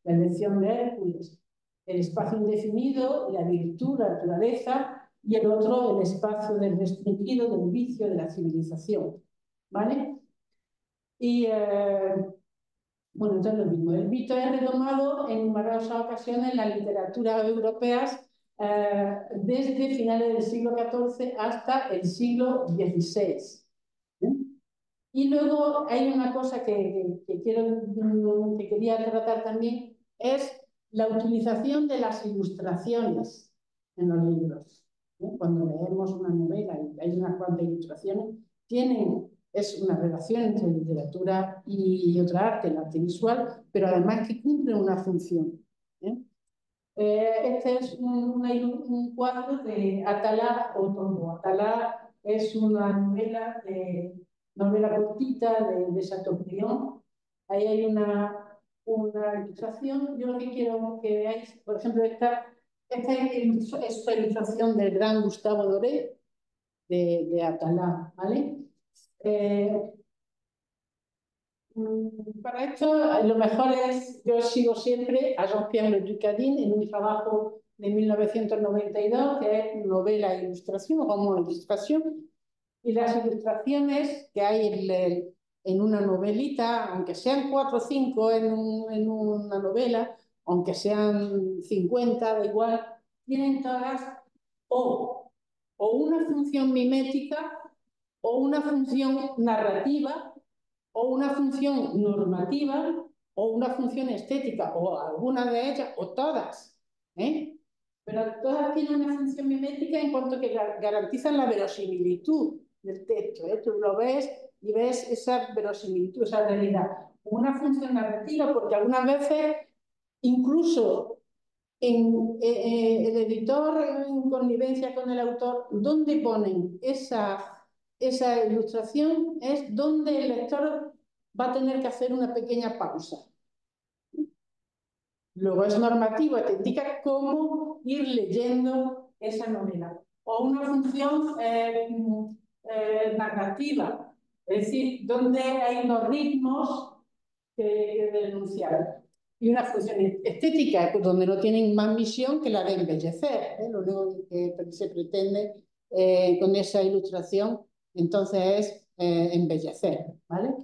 la elección de Hércules, el espacio indefinido, la virtud, la naturaleza, y el otro, el espacio del restringido, del vicio, de la civilización. ¿Vale? Y bueno, entonces lo mismo. El mito es retomado en numerosas ocasiones en las literaturas europeas desde finales del siglo XIV hasta el siglo XVI. Y luego hay una cosa que quería tratar también, es la utilización de las ilustraciones en los libros. Cuando leemos una novela y hay unas cuantas ilustraciones, es una relación entre literatura y otra arte, el arte visual, pero además que cumple una función. Este es un cuadro de Atala Otomo. Atala es una novela cortita de Chateaubriand. Ahí hay una ilustración. Yo lo que quiero que veáis, por ejemplo, esta es la ilustración del gran Gustavo Doré de Atala, ¿vale? Para esto, lo mejor es, yo sigo siempre a Jean-Pierre Le Ducadin en un trabajo de 1992, que es novela e ilustración, como ilustración, y las ilustraciones que hay en una novelita, aunque sean 4 o 5 en una novela, aunque sean 50, da igual, tienen todas o una función mimética, o una función narrativa, o una función normativa, o una función estética, o alguna de ellas, o todas. Pero todas tienen una función mimética en cuanto que garantizan la verosimilitud del texto. Tú lo ves y ves esa verosimilitud, esa realidad. Una función narrativa, porque algunas veces, incluso el editor en connivencia con el autor, donde ponen esa ilustración es donde el lector va a tener que hacer una pequeña pausa. Luego es normativa, te indica cómo ir leyendo esa novela. O una función narrativa, es decir, donde hay unos ritmos que denunciar. Y una función estética, donde no tienen más misión que la de embellecer. Lo único que se pretende con esa ilustración, entonces, es embellecer. ¿Vale?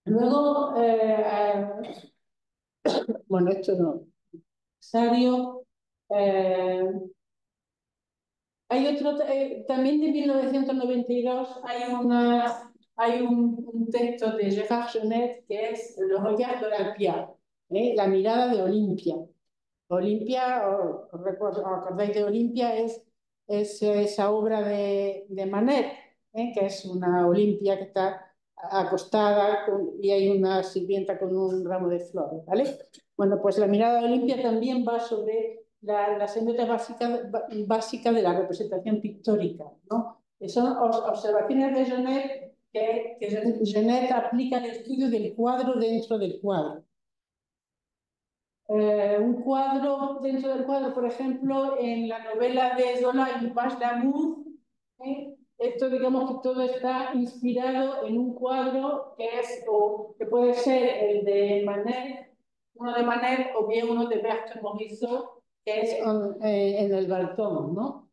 Luego, bueno, esto no es necesario. Hay otro, también de 1992, hay un texto de Gérard Genette que es Le Regard de l'Alpia, La mirada de Olimpia. Olimpia, os acordáis de Olimpia, es esa obra de Manet, que es una Olimpia que está acostada y hay una sirvienta con un ramo de flores, ¿vale? Bueno, pues la mirada de Olimpia también va sobre la semiótica básica de la representación pictórica, ¿no? Son observaciones de Genet que Genet aplica el estudio del cuadro dentro del cuadro. Un cuadro dentro del cuadro, por ejemplo, en la novela de Zola, Il Page d'Amour, esto digamos que todo está inspirado en un cuadro que puede ser el de Manet, uno de Manet o bien uno de Bertrand Morisot, que es en el balcón, ¿no?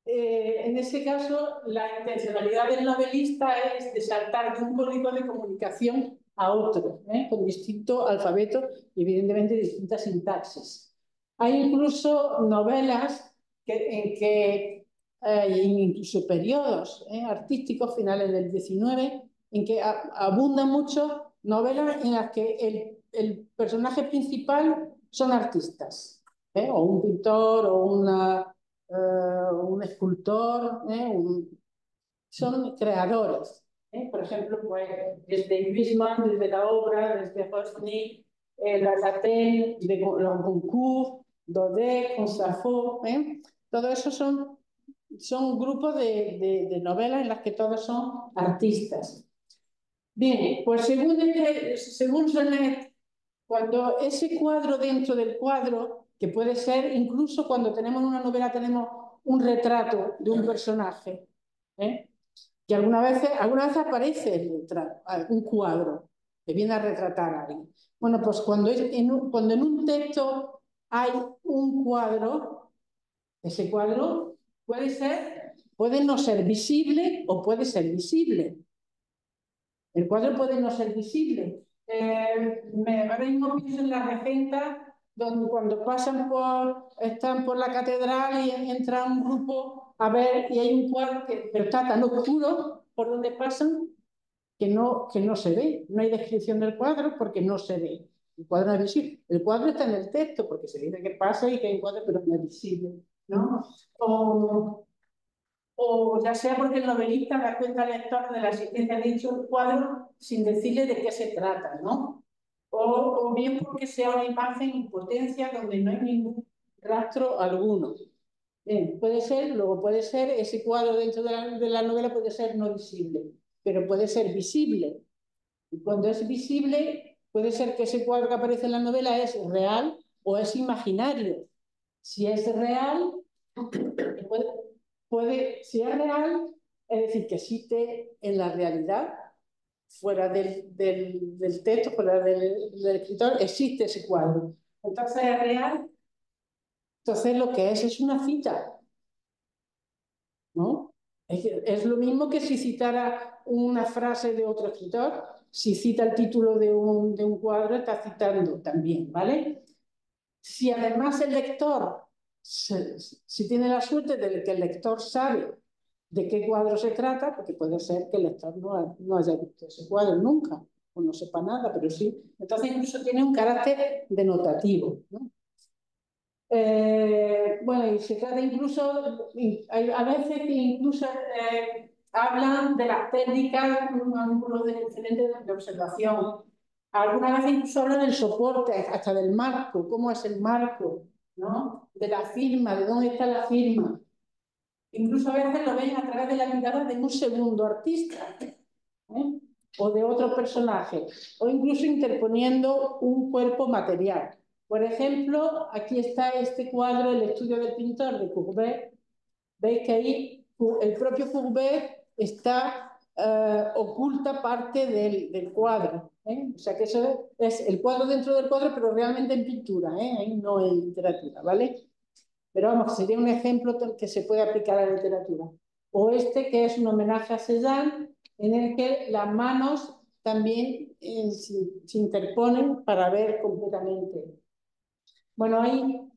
En ese caso, la intencionalidad del novelista es de saltar de un código de comunicación a otro, con distinto alfabeto y evidentemente distintas sintaxis. Hay incluso novelas en que incluso periodos artísticos finales del XIX en que abundan mucho novelas en las que el personaje principal son artistas, o un pintor o un escultor, son creadores. Por ejemplo, pues, desde Huysmans, desde la obra, desde Rosny, la Latin, de Goncourt, Daudet, Consafo, todo eso son grupos de novelas en las que todos son artistas. Bien, pues según Genet, cuando ese cuadro dentro del cuadro, que puede ser incluso cuando tenemos una novela, tenemos un retrato de un personaje, que alguna vez aparece el retrato, un cuadro que viene a retratar a alguien. Bueno, pues cuando en un texto hay un cuadro, ese cuadro puede no ser visible o puede ser visible. El cuadro puede no ser visible. Ahora mismo pienso en la regenta, donde cuando están por la catedral y entra un grupo a ver y hay un cuadro pero está tan oscuro por donde pasan que no se ve. No hay descripción del cuadro porque no se ve. El cuadro no es visible. El cuadro está en el texto porque se dice que pasa y que hay un cuadro pero no es visible, ¿no? O ya sea porque el novelista da cuenta al lector de la existencia de dicho cuadro sin decirle de qué se trata, ¿no? O bien porque sea una imagen en potencia donde no hay ningún rastro alguno. Bien, luego puede ser ese cuadro dentro de la novela puede ser no visible, pero puede ser visible. Y cuando es visible, puede ser que ese cuadro que aparece en la novela es real o es imaginario. Si es real, si es real, es decir, que existe en la realidad, fuera del texto, fuera del escritor, existe ese cuadro. Entonces es real. Entonces lo que es una cita, ¿no? Es lo mismo que si citara una frase de otro escritor. Si cita el título de un cuadro, está citando también, ¿vale? Si además el lector, si tiene la suerte de que el lector sabe de qué cuadro se trata, porque puede ser que el lector no haya visto ese cuadro nunca, o no sepa nada, pero sí. Entonces incluso tiene un carácter denotativo, ¿no? Bueno, y se trata incluso, a veces que incluso hablan de las técnicas, un ángulo excelente de observación. Algunas veces incluso hablan del soporte, hasta del marco, cómo es el marco, ¿no? De la firma, de dónde está la firma. Incluso a veces lo ven a través de la mirada de un segundo artista, o de otro personaje, o incluso interponiendo un cuerpo material. Por ejemplo, aquí está este cuadro, El estudio del pintor de Courbet. Veis que ahí el propio Courbet oculta parte del cuadro. O sea que eso es el cuadro dentro del cuadro, pero realmente en pintura, ahí no en literatura, ¿vale? Pero vamos, sería un ejemplo que se puede aplicar a la literatura. O este que es un homenaje a Cézanne, en el que las manos también se interponen para ver completamente. Bueno, hay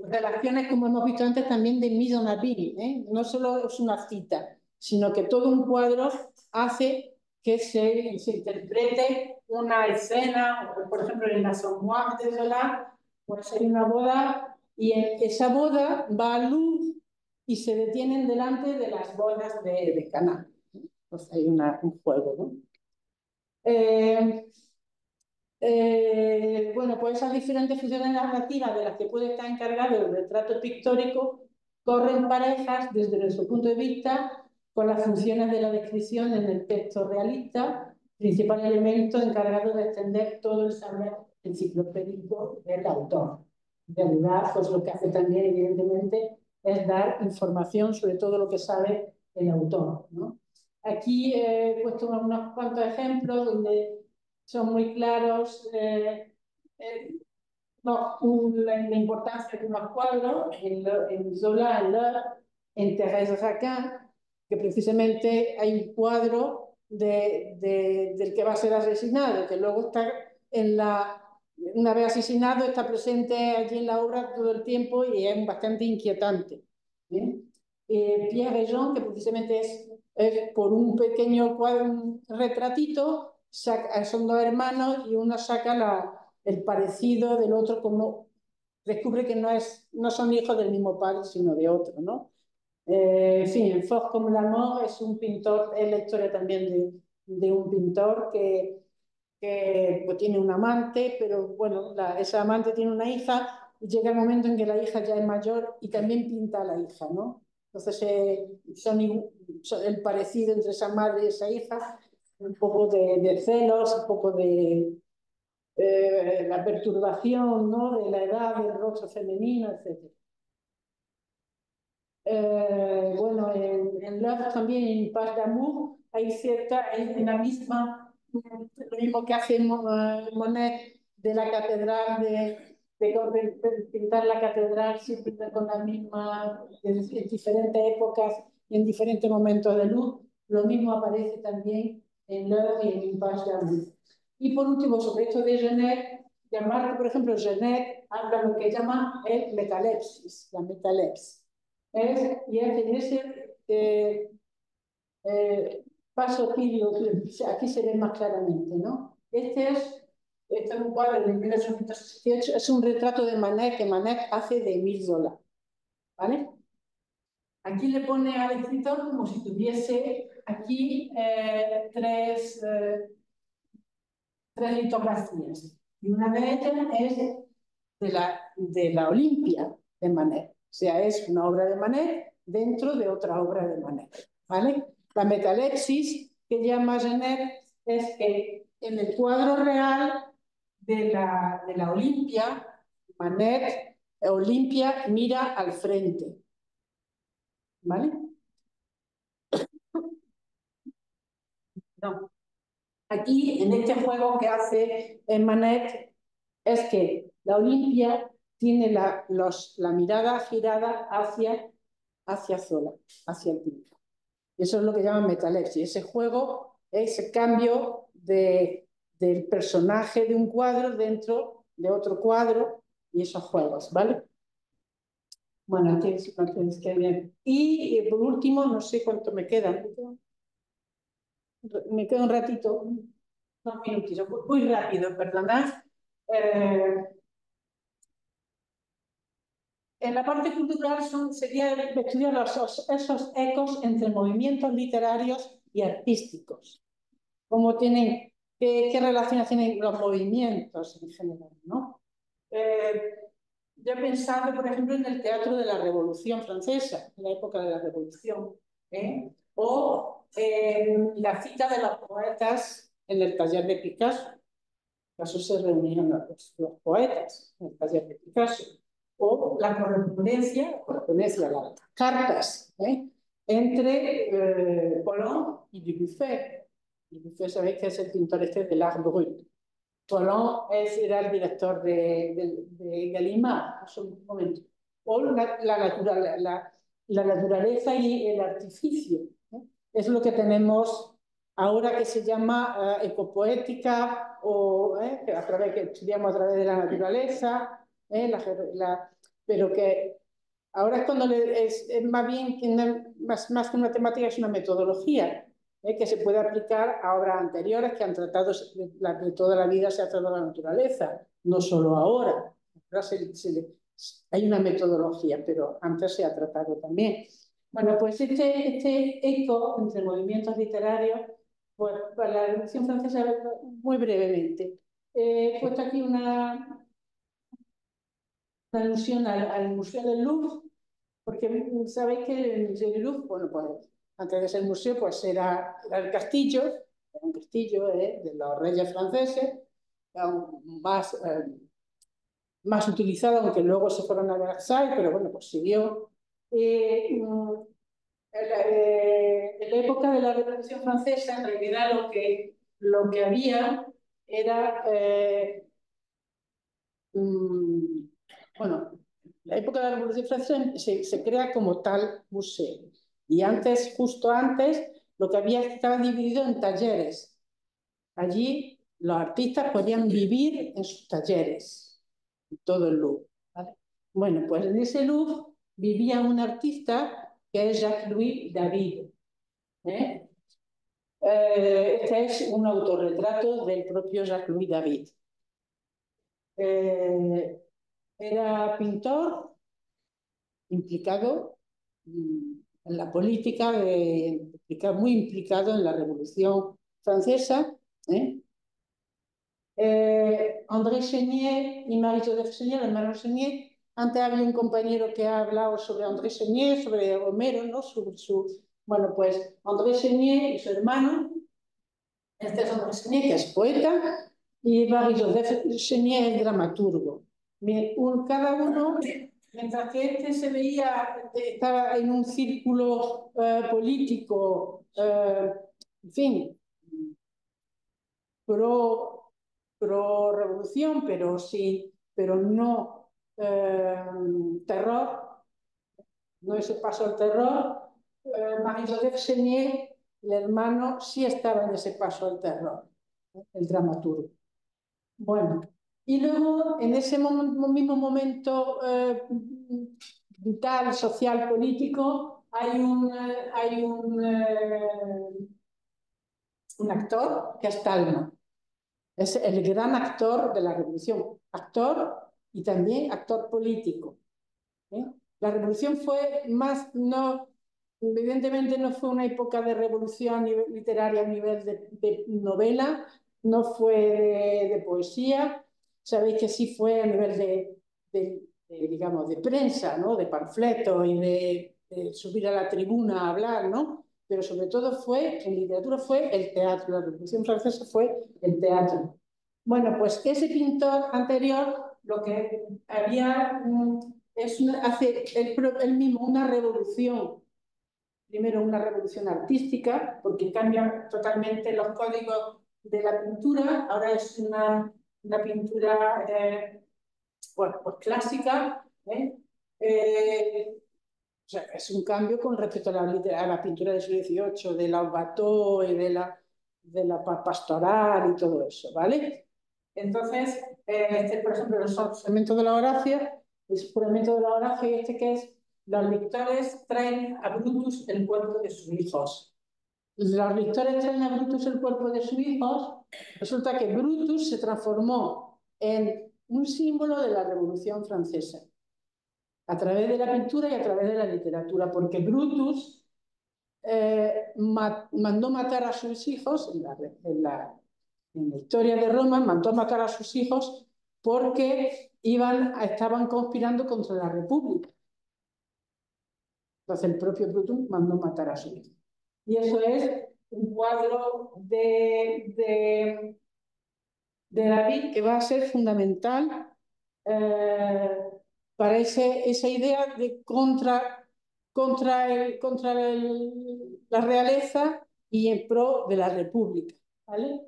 relaciones, como hemos visto antes, también de mise en abîme, No solo es una cita, sino que todo un cuadro hace que se interprete una escena, por ejemplo, en la Sommoire de Zola, pues hay una boda y en esa boda va a luz y se detienen delante de las bodas de Caná. Pues hay un juego, ¿no? Bueno, pues esas diferentes funciones narrativas de las que puede estar encargado el retrato pictórico corren parejas desde nuestro punto de vista con las funciones de la descripción en el texto realista, principal elemento encargado de extender todo el saber enciclopédico del autor. En realidad, pues lo que hace también, evidentemente, es dar información sobre todo lo que sabe el autor, ¿no? Aquí he puesto unos cuantos ejemplos donde son muy claros la importancia de unos cuadros en Zola, en Thérèse Raquin, que precisamente hay un cuadro del que va a ser asesinado, que luego está una vez asesinado, está presente allí en la obra todo el tiempo y es bastante inquietante. Pierre et Jean, que precisamente es por un pequeño cuadro, un retratito, son dos hermanos y uno saca el parecido del otro, como descubre que no son hijos del mismo padre, sino de otro, ¿no? En fin, Faure comme l'amour es un pintor, es la historia también de un pintor que pues, tiene un amante, pero bueno, esa amante tiene una hija y llega el momento en que la hija ya es mayor y también pinta a la hija, ¿no? Entonces son el parecido entre esa madre y esa hija, un poco de celos, un poco de la perturbación, ¿no? De la edad, del rostro femenino, etc. Bueno, en Love también, en Paz d'Amour, hay en la misma, lo mismo que hace Monet de la catedral, de pintar la catedral siempre con la misma, en diferentes épocas y en diferentes momentos de luz, lo mismo aparece también en Love y en Paz d'Amour. Y por último, sobre esto de Genet, llamar, por ejemplo, Genet habla lo que llama el metalepsis, la metalepsis. Y en ese paso aquí se ve más claramente, ¿no? Este es un cuadro de 1868, es un retrato de Manet que Manet hace de Émile Zola, ¿vale? Aquí le pone al escritor como si tuviese aquí tres litografías. Y una de ellas es de la Olimpia de Manet. O sea, es una obra de Manet dentro de otra obra de Manet, ¿vale? La metalepsis que llama Genet es que en el cuadro real de la Olimpia, Manet, Olimpia mira al frente, ¿vale? No. Aquí, en este juego que hace Manet, es que la Olimpia tiene la mirada girada hacia Zola, hacia el pintor. Eso es lo que llaman metalepsis. Ese juego, ese cambio del personaje de un cuadro dentro de otro cuadro y esos juegos, ¿vale? Bueno, aquí es que bien. Y por último, no sé cuánto me queda. Me queda un ratito, unos minutitos, muy rápido, perdonad. En la parte cultural sería estudiar esos ecos entre movimientos literarios y artísticos. Cómo tienen, qué relaciones tienen los movimientos en general, ¿no? Yo he pensado, por ejemplo, en el teatro de la Revolución Francesa, en la época de la Revolución, o en la cita de los poetas en el taller de Picasso. Picasso se reunían los poetas en el taller de Picasso. O la correspondencia, las cartas entre Polon y Dubuffet. Dubuffet, sabéis que es el pintor este del art brut. Polon era el director de Gallimard, en un momento. O la naturaleza y el artificio. Es lo que tenemos ahora que se llama ecopoética, o que estudiamos a través de la naturaleza, pero que ahora es cuando es más bien, más que una temática, es una metodología. que se puede aplicar a obras anteriores que han tratado, de toda la vida se ha tratado la naturaleza, no solo ahora. Ahora hay una metodología, pero antes se ha tratado también. Bueno, pues este eco entre movimientos literarios, pues para la Revolución Francesa, muy brevemente. He puesto aquí una alusión al Museo del Louvre, porque sabéis que el Museo del Louvre, bueno, pues antes de ser museo, pues era el castillo, era un castillo de los reyes franceses, más utilizado, aunque luego se fueron a Versailles, pero bueno, pues siguió. En la época de la Revolución Francesa, en realidad lo que había era, bueno, la época de la Revolución Francesa se crea como tal museo. Y antes, justo antes, lo que había estaba dividido en talleres. Allí los artistas podían vivir en sus talleres, en todo el Louvre. ¿Vale? Bueno, pues en ese Louvre vivía un artista que es Jacques-Louis David. Este es un autorretrato del propio Jacques-Louis David. Era pintor implicado en la política, muy implicado en la Revolución Francesa. André Chénier y Marie-Joseph Chénier, el hermano Chénier. Antes había un compañero que ha hablado sobre André Chénier, sobre Homero, ¿no? Bueno, pues André Chénier y su hermano, este es André Chénier, que es poeta, y Marie-Joseph Chénier es dramaturgo. Cada uno, mientras que este se veía, estaba en un círculo político, en fin, pro-revolución, pero no terror, no ese paso al terror. Marie-Joseph Chénier, el hermano, sí estaba en ese paso al terror, el dramaturgo. Bueno, y luego en ese mismo momento vital, social, político, hay un actor que es Talma. Es el gran actor de la Revolución, actor y también actor político. La Revolución fue evidentemente no fue una época de revolución literaria a nivel de novela, no fue de poesía, sabéis que sí fue a nivel digamos, de prensa, ¿no? De panfletos y de subir a la tribuna a hablar, ¿no? Pero sobre todo en literatura fue el teatro, la Revolución Francesa fue el teatro. Bueno, pues ese pintor anterior lo que había hace él mismo una revolución, primero una revolución artística, porque cambia totalmente los códigos de la pintura, ahora es una pintura bueno, pues clásica, o sea, es un cambio con respecto a la pintura del siglo XVIII, de la Watteau y de la pastoral y todo eso, ¿vale? Entonces, por ejemplo, los fragmentos de la Horacia, el fragmento de la Horacia y que es, los lectores traen a Brutus el cuerpo de sus hijos. Los lectores traen a Brutus el cuerpo de sus hijos, resulta que Brutus se transformó en un símbolo de la Revolución Francesa, a través de la pintura y a través de la literatura, porque Brutus mandó matar a sus hijos, en la historia de Roma, mandó matar a sus hijos porque estaban conspirando contra la República. Entonces el propio Brutus mandó matar a sus hijos. Y eso es un cuadro de David que va a ser fundamental para esa idea de contra la realeza y en pro de la República, ¿vale?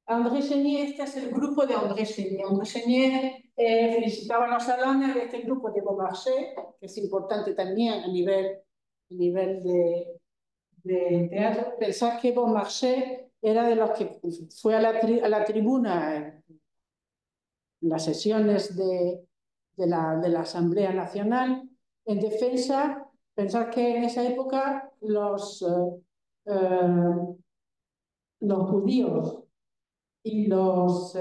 André Chénier, este es el grupo de André Chénier. André Chénier felicitaba a los salones de este grupo de Beaumarchais, que es importante también a nivel de teatro. Pensad que Beaumarchais era de los que fue a la tribuna en las sesiones de la Asamblea Nacional en defensa. Pensad que en esa época los judíos y los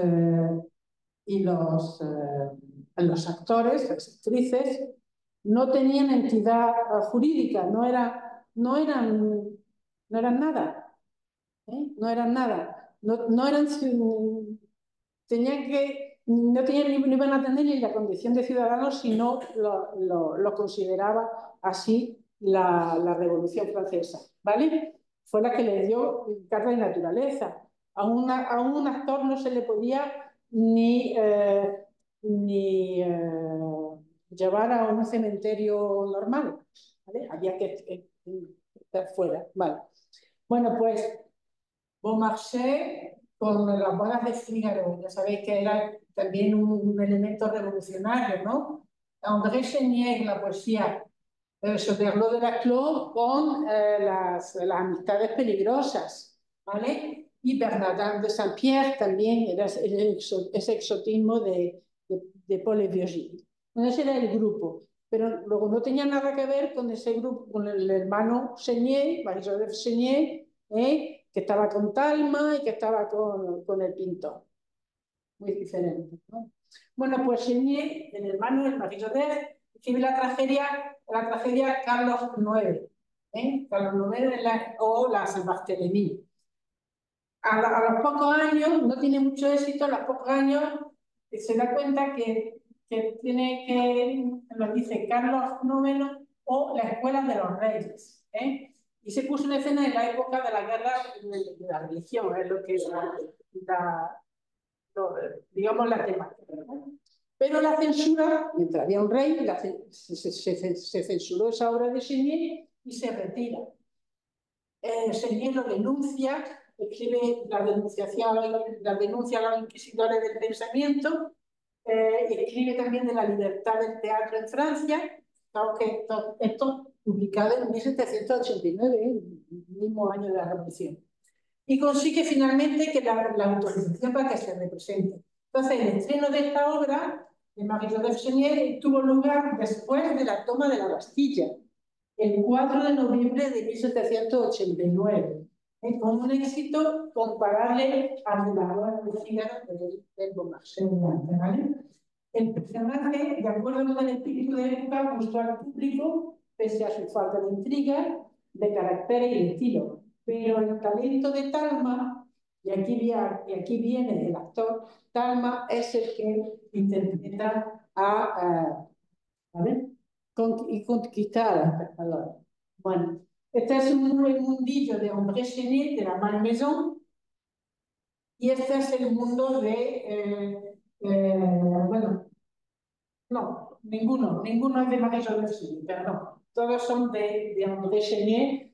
los actores, las actrices, no tenían entidad jurídica, no eran nada, ¿eh? No eran nada, no eran, tenían que, no tenían ni iban a tener ni la condición de ciudadanos si no lo consideraba así la Revolución Francesa, ¿vale? Fue la que le dio carta de naturaleza. A un actor no se le podía ni llevar a un cementerio normal, ¿vale? Había que estar fuera, ¿vale? Bueno, pues Beaumarchais con las bodas de Fígaro, ya sabéis que era también un elemento revolucionario, ¿no? André Chénier, la poesía, Choderlos de la Clos con las amistades peligrosas, ¿vale? Y Bernardin de Saint-Pierre también era ese exotismo de Paul et Virginie. Bueno, ese era el grupo, pero luego no tenía nada que ver con ese grupo, con el hermano Chénier, Marie-Joseph Chénier, que estaba con Talma y que estaba con el pintor. Muy diferente, ¿no? Bueno, pues Chénier, el hermano del Marie-Joseph, escribe la tragedia Carlos IX, Carlos IX o la Saint-Barthélemy. A los pocos años, no tiene mucho éxito, a los pocos años se da cuenta que tiene que, nos dice Carlos IX o la Escuela de los Reyes, y se puso en escena en la época de la guerra de la religión, es lo que es digamos la temática, ¿no? Pero la censura, mientras había un rey, se censuró esa obra de Chénier y se retira. Chénier lo denuncia, escribe la denuncia a los inquisidores del pensamiento, escribe también de la libertad del teatro en Francia, aunque esto publicado en 1789, el mismo año de la Revolución. Y consigue finalmente que la autorización para que se represente. Entonces, el estreno de esta obra de Marie-Joseph Chénier tuvo lugar después de la toma de la Bastilla, el 4 de noviembre de 1789, con un éxito comparable al de la boda de Fígaro del Beaumarchais, ¿vale? El personaje, de acuerdo con el espíritu de época, gustó al público, pese a su falta de intriga, de carácter y de estilo. Pero el talento de Talma, y aquí viene el actor, Talma es el que interpreta y conquistar al espectador. Bueno, este es un mundillo de André Chénier, de la Malmaison, y este es el mundo de, bueno, no, ninguno es de Marie-Joseph Chénier, perdón, todos son de André Chénier.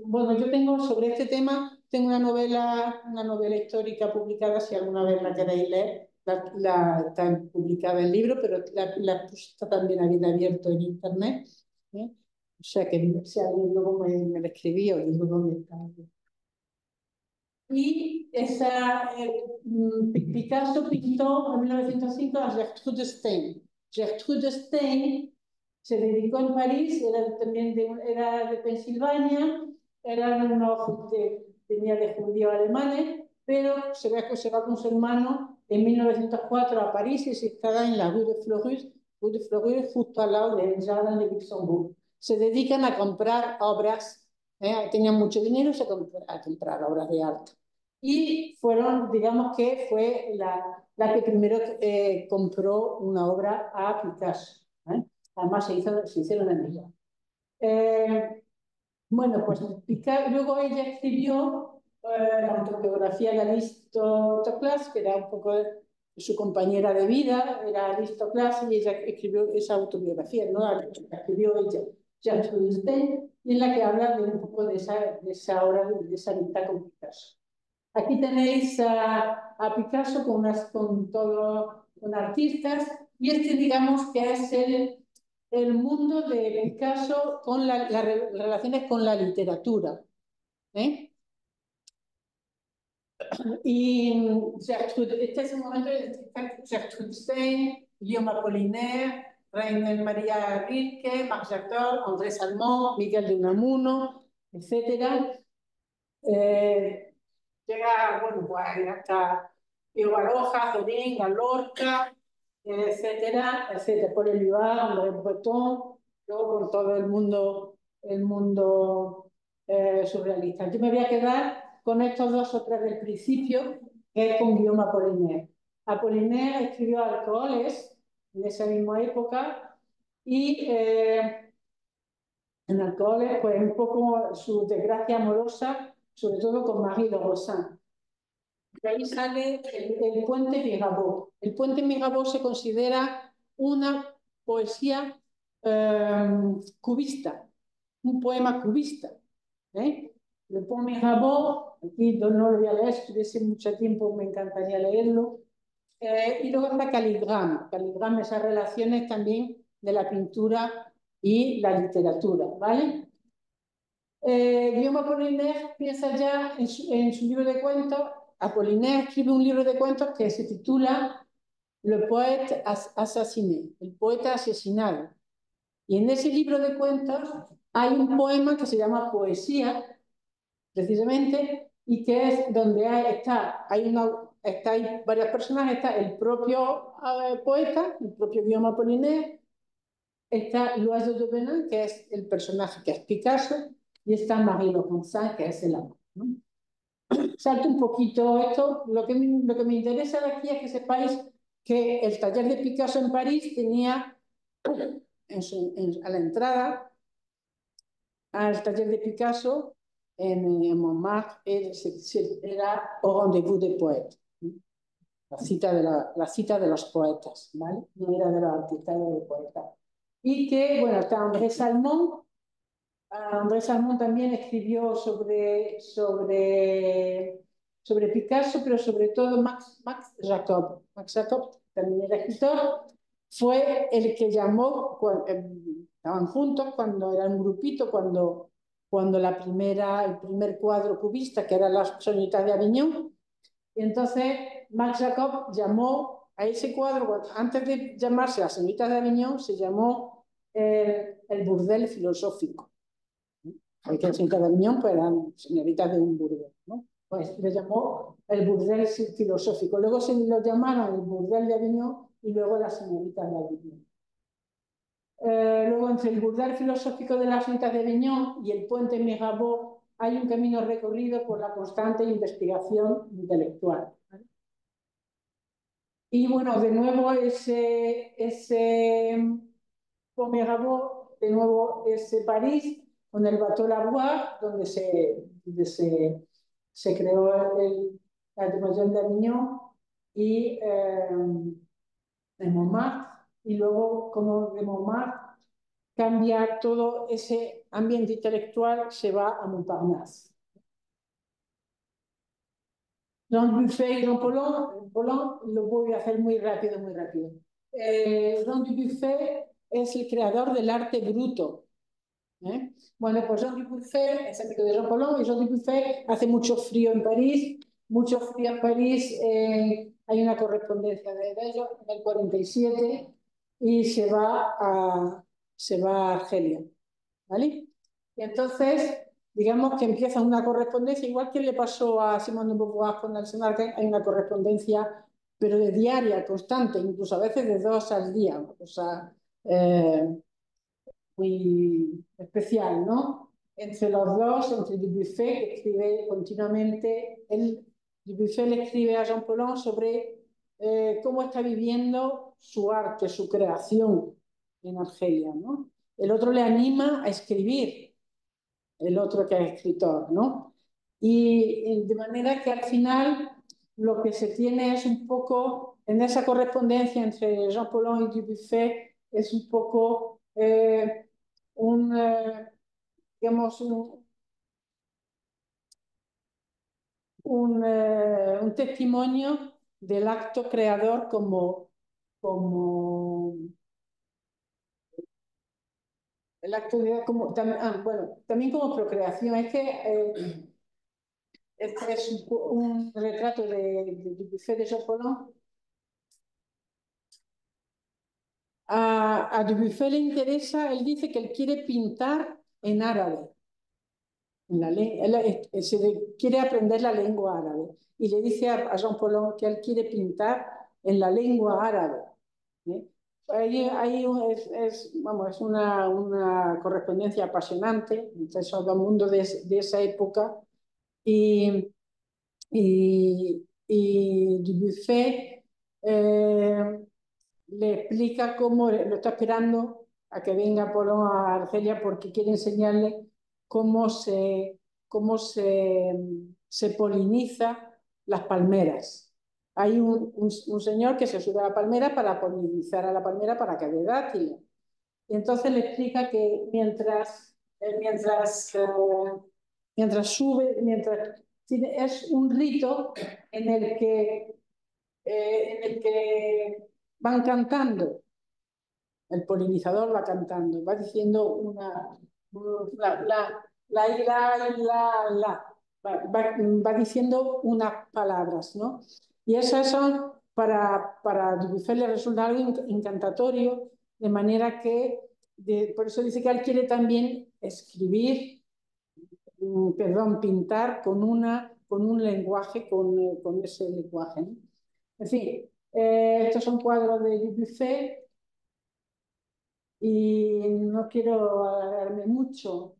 Bueno, yo tengo sobre este tema, tengo una novela histórica publicada, si alguna vez la queréis leer, está publicada en libro, pero está también abierto en internet, ¿eh? O sea que si alguien luego me lo escribió y digo dónde está. Y Picasso pintó en 1905 a Gertrude Stein. Gertrude Stein se dedicó en París, era de Pensilvania, tenía de judíos alemanes, pero se va con su hermano en 1904 a París y se instala en la Rue de Fleurus, justo al lado del Jardin de Luxembourg. Se dedican a comprar obras, tenían mucho dinero a comprar obras de arte. Y digamos que fue la que primero compró una obra a Picasso. Además se hicieron amigas. Bueno, pues luego ella escribió la autobiografía de Aristoclas, que era un poco su compañera de vida, era Aristoclas, y ella escribió esa autobiografía, no la escribió ella, Gertrude Stein, y en la que habla de un poco de esa obra, de esa amistad con Picasso. Aquí tenéis a Picasso con artistas, y digamos que es el mundo de Picasso con las relaciones con la literatura. Y este es un momento de Gertrude Stein, Guillaume Apollinaire, Rainer Maria Rilke, Max Jacob, André Salmón, Miguel de Unamuno, etc. Llega, bueno, pues hasta Pío Baroja, Zorín, Lorca, etcétera, etcétera, por el Vivar, André Breton, luego por todo el mundo surrealista. Yo me voy a quedar con estos dos o tres del principio, que es con Guillaume Apollinaire. Apollinaire escribió Alcoholes en esa misma época y en Alcoholes, pues un poco su desgracia amorosa, sobre todo con Marie de Rosan. De ahí sale el puente Mirabeau. El puente Mirabeau se considera una poesía cubista, un poema cubista. Le Pont Mirabeau, aquí no lo voy a leer, si tuviese mucho tiempo me encantaría leerlo. Y luego está Caligram. Caligram, esas relaciones también de la pintura y la literatura, ¿vale? Guillaume Apollinaire piensa ya en su libro de cuentos. Apollinaire escribe un libro de cuentos que se titula Le poète assassiné, el poeta asesinado. Y en ese libro de cuentos hay un poema que se llama Poesía, precisamente, y que es donde hay varias personas, está el propio poeta, el propio Guillaume Apollinaire, está L'Oiseau de Benin, que es el personaje que es Picasso, y está Marie Laurencin, que es el amor, ¿no? Salto un poquito esto. Lo que me interesa de aquí es que sepáis que el taller de Picasso en París tenía a la entrada al taller de Picasso en Montmartre era au rendez-vous des poètes, la cita de los poetas, ¿vale? No era de los artistas, era de poetas. Y que, bueno, está André Salmón. André Salmón también escribió sobre Picasso, pero sobre todo Max Jacob. Max Jacob también era escritor, fue el que llamó, estaban juntos cuando era un grupito, cuando el primer cuadro cubista, que era las Soñitas de Aviñón, y entonces Max Jacob llamó a ese cuadro, antes de llamarse las Soñitas de Aviñón, se llamó el burdel filosófico. Porque las Soñitas de Aviñón pues, eran señoritas de un burdel, ¿no? Pues le llamó el burdel filosófico. Luego se lo llamaron el burdel de Aviñón y luego las señoritas de Aviñón. Luego, entre el burdel filosófico de las Soñitas de Aviñón y el puente Mirabeau hay un camino recorrido por la constante investigación intelectual, ¿vale? Y bueno, de nuevo ese Mirabeau, de nuevo ese París, con el Bateau Lavoir, donde se creó la Demoiselle d'Avignon, y en Montmartre, y luego como de Montmartre cambia todo ese ambiente intelectual, se va a Montparnasse. Jean Dubuffet y Jean Paulhan, lo voy a hacer muy rápido, muy rápido. Jean Dubuffet es el creador del arte bruto. Bueno, pues Jean Dubuffet es amigo de Jean Paulhan, y Jean Dubuffet hace mucho frío en París, hay una correspondencia de ellos en el 47 y se va a Argelia, ¿vale? Y entonces, digamos que empieza una correspondencia, igual que le pasó a Simone de Beauvoir con Nelson Arden, hay una correspondencia, pero de diaria, constante, incluso a veces de 2 al día, una cosa muy especial, ¿no? Entre los dos, entre Dubuffet, que escribe continuamente, Dubuffet le escribe a Jean Paulhan sobre cómo está viviendo su arte, su creación en Argelia, ¿no? El otro le anima a escribir, el otro que es escritor, ¿no? Y de manera que al final lo que se tiene es un poco, en esa correspondencia entre Jean Paulhan y Dubuffet, es un poco digamos, un testimonio del acto creador como el acto de, también como procreación. Es que este es un retrato de Dubuffet de Jean Paulhan. A Dubuffet le interesa, él dice que él quiere pintar en árabe. Quiere aprender la lengua árabe. Y le dice a Jean Paulhan que él quiere pintar en la lengua árabe. Vamos, es una correspondencia apasionante entre esos dos mundos de esa época. Y Dubuffet le explica cómo lo está esperando a que venga Paulhan a Argelia porque quiere enseñarle cómo se poliniza las palmeras. Hay un señor que se sube a la palmera para polinizar a la palmera para que dé dátiles. Y entonces le explica que mientras sube, es un rito en el que van cantando. El polinizador va cantando, va diciendo va diciendo unas palabras, ¿no? Y esas son, para Dubuffet le resulta algo incantatorio, de manera que, por eso dice que él quiere también pintar con un lenguaje, con ese lenguaje, ¿no? En fin, estos son cuadros de Dubuffet. Y no quiero alargarme mucho.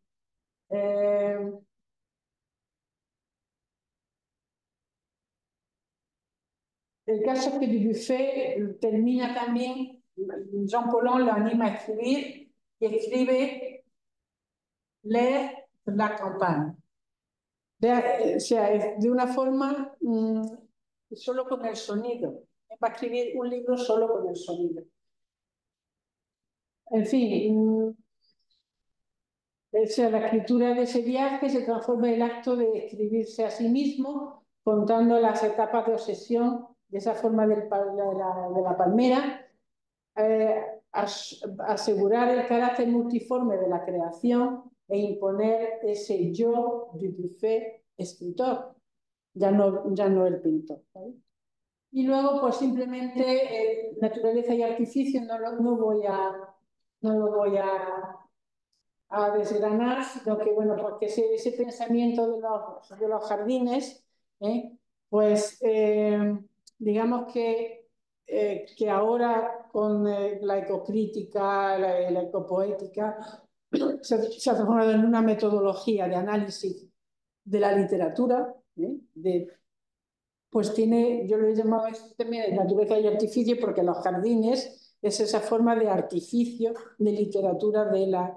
El caso es que Dubuffet termina también, Jean Paulhan lo anima a escribir y escribe L'air de la campagne. O sea, de una forma solo con el sonido. Va a escribir un libro solo con el sonido. En fin, la escritura de ese viaje se transforma en el acto de escribirse a sí mismo, contando las etapas de obsesión de esa forma de la palmera, asegurar el carácter multiforme de la creación e imponer ese yo Dubuffet escritor, ya no el pintor, ¿sabes? Y luego, pues simplemente naturaleza y artificio no lo voy a desgranar, sino que, bueno, porque ese pensamiento de los jardines, pues digamos que ahora con la ecocrítica, la ecopoética, se ha transformado en una metodología de análisis de la literatura, pues yo lo he llamado esto también naturaleza y artificio, porque los jardines es esa forma de artificio de literatura de la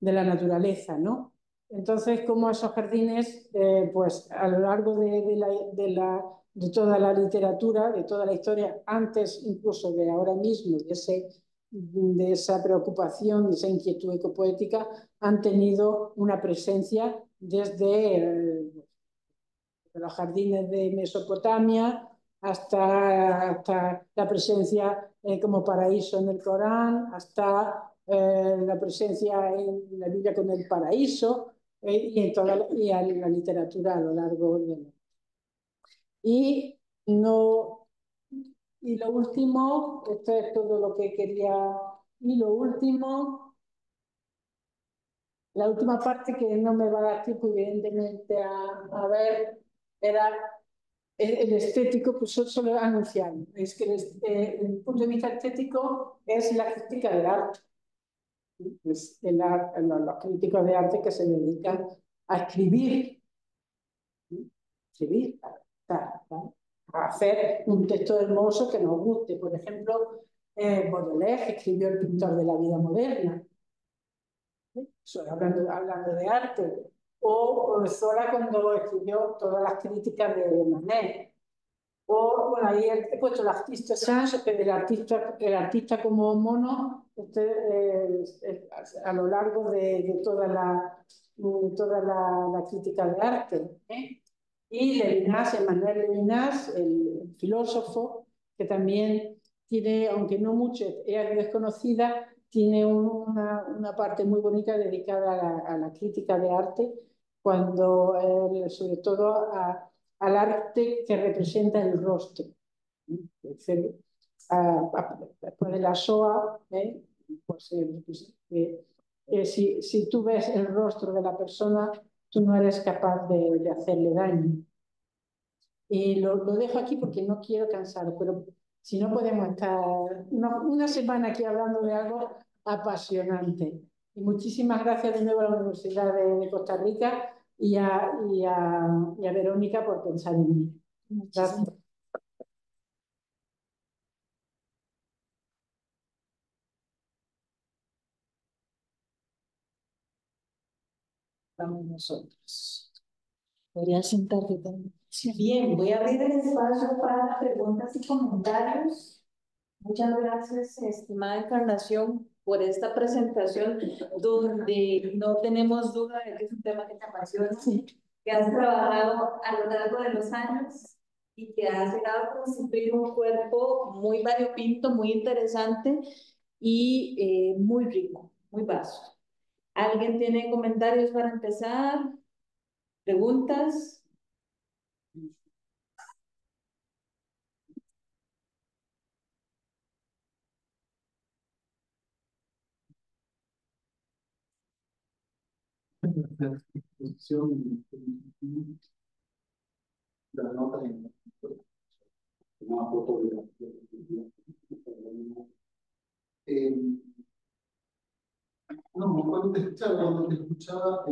naturaleza, ¿no? Entonces, como esos jardines, pues a lo largo de toda la literatura, de toda la historia, antes incluso de ahora mismo, de esa preocupación, de esa inquietud ecopoética, han tenido una presencia desde los jardines de Mesopotamia hasta la presencia como paraíso en el Corán, hasta la presencia en la Biblia con el paraíso y en la literatura a lo largo de... Y lo último, esto es todo lo que quería, y lo último, la última parte que no me va a dar tiempo evidentemente a ver, era el estético, pues solo anunciar. Es que el punto de vista estético es la crítica del arte. Es los críticos de arte que se dedican a escribir, a hacer un texto hermoso que nos guste. Por ejemplo, Baudelaire, que escribió El pintor de la vida moderna, hablando de arte, o Zola cuando escribió todas las críticas de Manet. O, bueno, ahí he puesto el artista Sanz, el artista como mono, a lo largo de toda la crítica de arte. Y Levinas, Emmanuel Levinas, el filósofo, que también tiene, aunque no mucho, es desconocida, tiene una parte muy bonita dedicada a la crítica de arte, sobre todo al arte que representa el rostro. después de la SOA, pues, si tú ves el rostro de la persona, tú no eres capaz de hacerle daño. Y lo dejo aquí porque no quiero cansar, pero si no podemos estar una semana aquí hablando de algo apasionante. Y muchísimas gracias de nuevo a la Universidad de Costa Rica y a Verónica por pensar en mí. Gracias. Vamos nosotros. Podrías sentarte también. Bien, voy a abrir el espacio para preguntas y comentarios. Muchas gracias, estimada Encarnación, por esta presentación donde no tenemos duda de que es un tema que te apasiona, que has trabajado a lo largo de los años y que has llegado a construir un cuerpo muy variopinto, muy interesante y muy rico, muy vasto. ¿Alguien tiene comentarios para empezar? ¿Preguntas? La exposición, la nota en una fotografía. No, cuando te escuchaba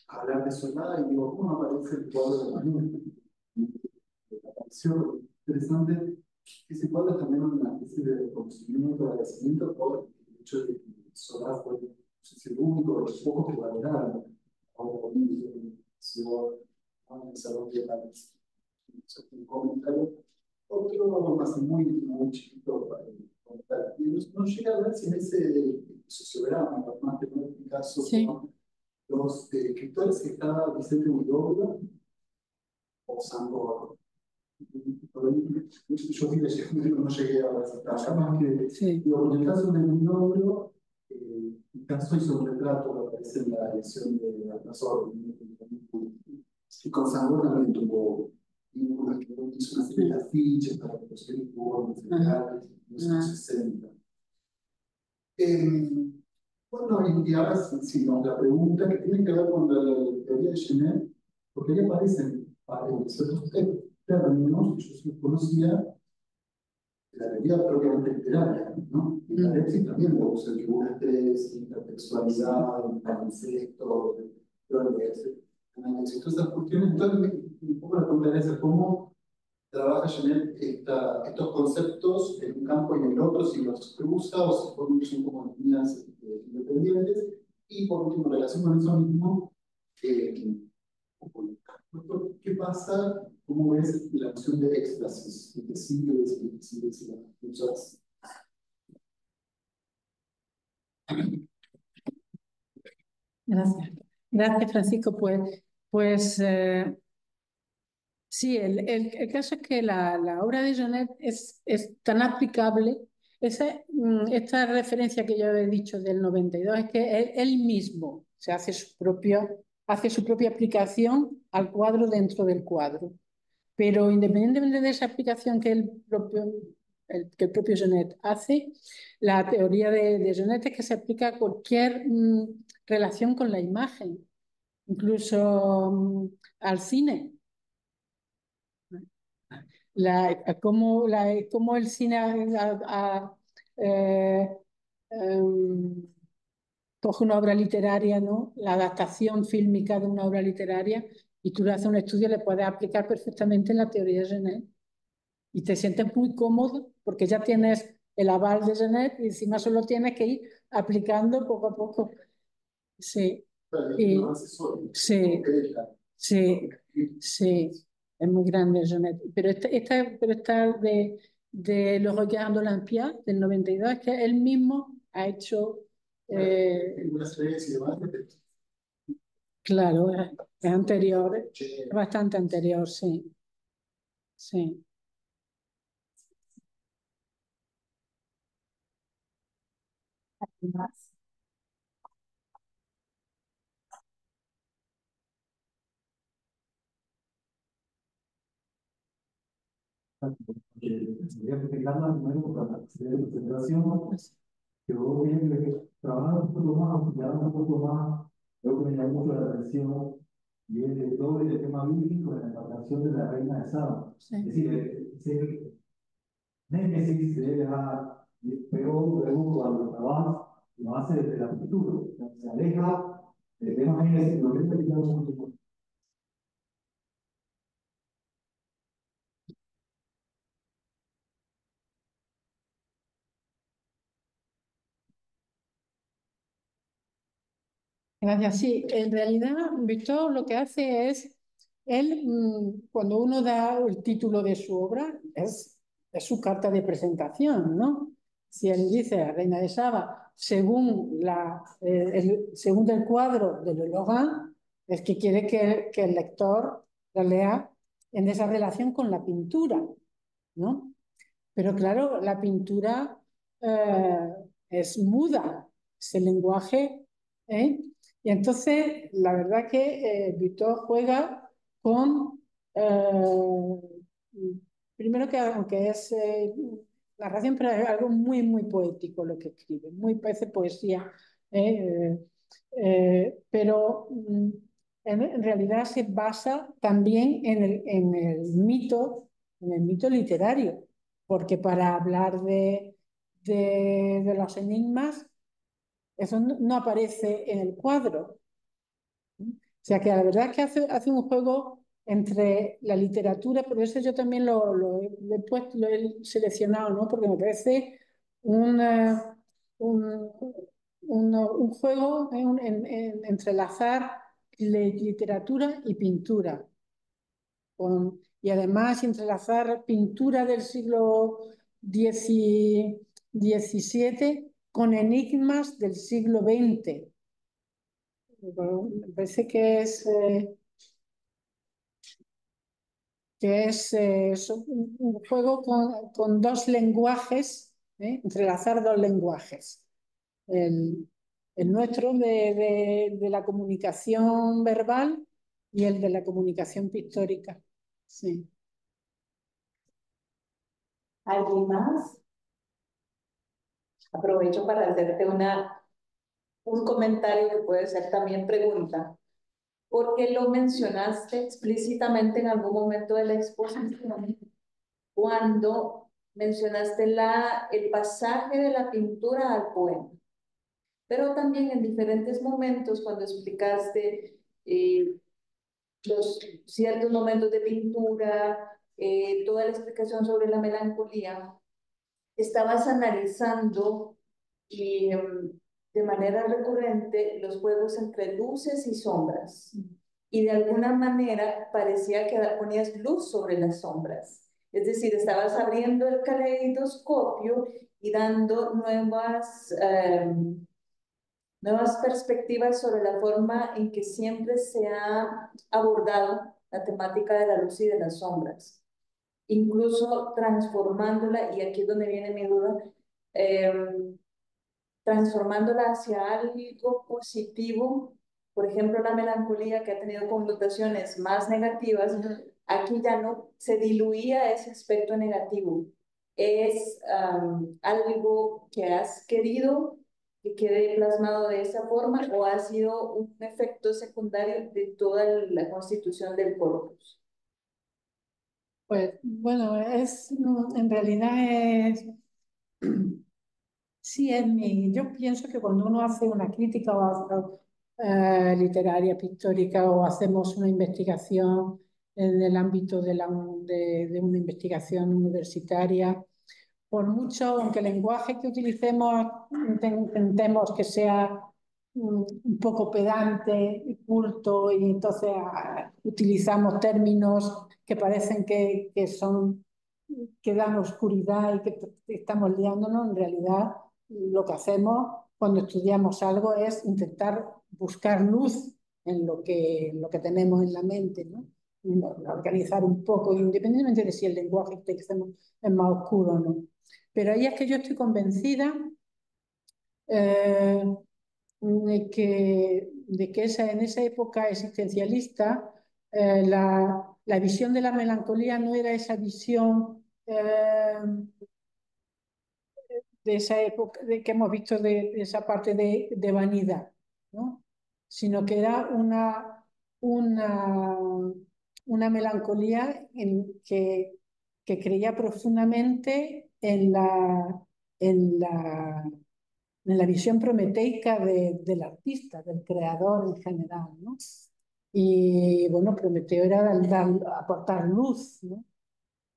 hablar de Solá y digo, ¿cómo aparece el cuadro de Manuel? Me pareció interesante que ese cuadro es también una especie de reconocimiento, de agradecimiento por el hecho de que Solá fue, no sé si el único de los pocos que valoraron ahora en el salón de la un comentario, otro más muy chiquito para comentar. Y no llega a ver si en ese sociograma, más que en este caso, Sí. los escritores que estaba Vicente Huidobro o Sandro. Yo vi leyendo, no llegué a ver si estaba más que. Sí. Digo, en el caso de Huidobro, el caso hizo un retrato que aparece en la edición de Altazor. Y con Sandro también tuvo vínculos, que hizo una serie de afiches para que los jugos generales en los 60. Bueno, y ahora sí, no, la pregunta que tiene que ver con la teoría de Genet, porque ahí aparecen ciertos términos que yo sí conocía de la teoría propiamente literaria, ¿no? Y la Alexis también lo usa, que hubo estrés, intertextualidad, palincesto, análisis, todas esas cuestiones. Entonces, un poco la pregunta es cómo trabaja Genet estos conceptos en un campo y en el otro, si los cruza o si son como líneas independientes. Y por último, en relación con eso mismo, ¿qué pasa? ¿Cómo ves la noción de éxtasis? ¿Qué sigue? Gracias. Gracias, Francisco. Pues sí, el caso es que la obra de Genet es tan aplicable. Esta referencia que yo he dicho del 92 es que él mismo se hace su propia aplicación al cuadro dentro del cuadro. Pero independientemente de esa aplicación que el propio Genet hace, la teoría de Genet es que se aplica a cualquier relación con la imagen, incluso al cine. Cómo el cine eh, coge una obra literaria, ¿no? La adaptación fílmica de una obra literaria, y tú le haces un estudio, le puedes aplicar perfectamente en la teoría de Genet. Y te sientes muy cómodo porque ya tienes el aval de Genet y encima solo tienes que ir aplicando poco a poco. Sí. Sí, sí, sí, es muy grande Genet. Pero esta de Los Requiem d'Olympia del 92 es que él mismo ha hecho. Claro, es anterior, es bastante anterior, sí. Sí. Más. Voy a explicarla primero para la presentación. Yo trabajando un poco más, estudiando un poco más, creo que me llamó mucho la atención y es de todo el tema bíblico en la encarnación de la reina de Saba. Sí. Es decir, ese Némesis pero luego cuando trabaja, lo hace desde la cultura, se aleja del tema Génesis, lo que está explicando. Gracias. Sí, en realidad Víctor lo que hace es, él, cuando uno da el título de su obra, es su carta de presentación, ¿no? Si él dice la Reina de Saba, según el cuadro de Le Logan, es que quiere que el lector la lea en esa relación con la pintura, ¿no? Pero claro, la pintura es muda, es el lenguaje, ¿eh? Y entonces, la verdad que Víctor juega con, primero que aunque es narración, pero es algo muy, muy poético lo que escribe, muy parece poesía, ¿eh? Pero en realidad se basa también en el mito literario, porque para hablar de los enigmas, eso no aparece en el cuadro. O sea que la verdad es que hace un juego entre la literatura, por eso yo también lo he seleccionado, ¿no? Porque me parece una- un, un juego entrelazar literatura y pintura. Y además entrelazar pintura del siglo XVII con enigmas del siglo XX. Bueno, me parece que es un juego con dos lenguajes, entrelazar dos lenguajes. El nuestro de la comunicación verbal y el de la comunicación pictórica. Sí. ¿Alguien más? Aprovecho para hacerte un comentario que puede ser también pregunta. ¿Por qué lo mencionaste explícitamente en algún momento de la exposición cuando mencionaste el pasaje de la pintura al poema? Pero también en diferentes momentos cuando explicaste los ciertos momentos de pintura, toda la explicación sobre la melancolía, estabas analizando y de manera recurrente los juegos entre luces y sombras. Y de alguna manera parecía que ponías luz sobre las sombras. Es decir, estabas abriendo el caleidoscopio y dando nuevas perspectivas sobre la forma en que siempre se ha abordado la temática de la luz y de las sombras, incluso transformándola, y aquí es donde viene mi duda, transformándola hacia algo positivo. Por ejemplo, la melancolía, que ha tenido connotaciones más negativas, aquí ya no se diluía ese aspecto negativo. ¿Es algo que has querido que quede plasmado de esa forma o ha sido un efecto secundario de toda la constitución del corpus? Pues bueno, en realidad sí, yo pienso que cuando uno hace una crítica literaria, pictórica, o hacemos una investigación en el ámbito de una investigación universitaria, por mucho, aunque el lenguaje que utilicemos intentemos que sea un poco pedante y culto, y entonces utilizamos términos que parecen que dan oscuridad y que estamos liándonos, en realidad lo que hacemos cuando estudiamos algo es intentar buscar luz en lo que tenemos en la mente, ¿no? Organizar un poco, independientemente de si el lenguaje que hacemos es más oscuro o no. Pero ahí es que yo estoy convencida de que en esa época existencialista la visión de la melancolía no era esa visión eh, de esa época que hemos visto de esa parte de vanidad, ¿no? Sino que era una melancolía que creía profundamente en la visión prometeica del artista, del creador en general, ¿no? Y bueno, Prometeo era aportar luz, ¿no?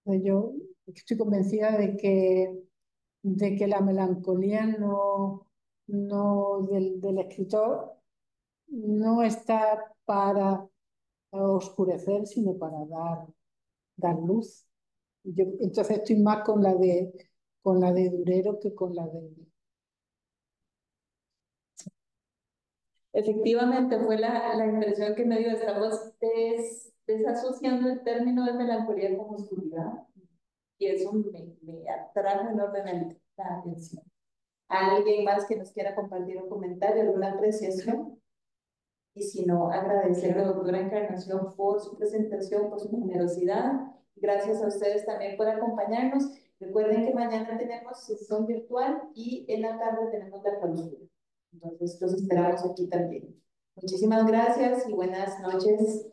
Yo estoy convencida de que la melancolía del escritor no está para oscurecer, sino para dar luz. Entonces estoy más con la de Durero que con la de... Efectivamente, fue la impresión que me dio. Estamos desasociando el término de melancolía con oscuridad y eso me atrajo enormemente la atención. ¿Alguien más que nos quiera compartir un comentario, alguna apreciación? Y si no, agradecer a la doctora Encarnación por su presentación, por su generosidad. Gracias a ustedes también por acompañarnos. Recuerden que mañana tenemos sesión virtual y en la tarde tenemos la clausura. Entonces, los esperamos aquí también. Muchísimas gracias y buenas noches.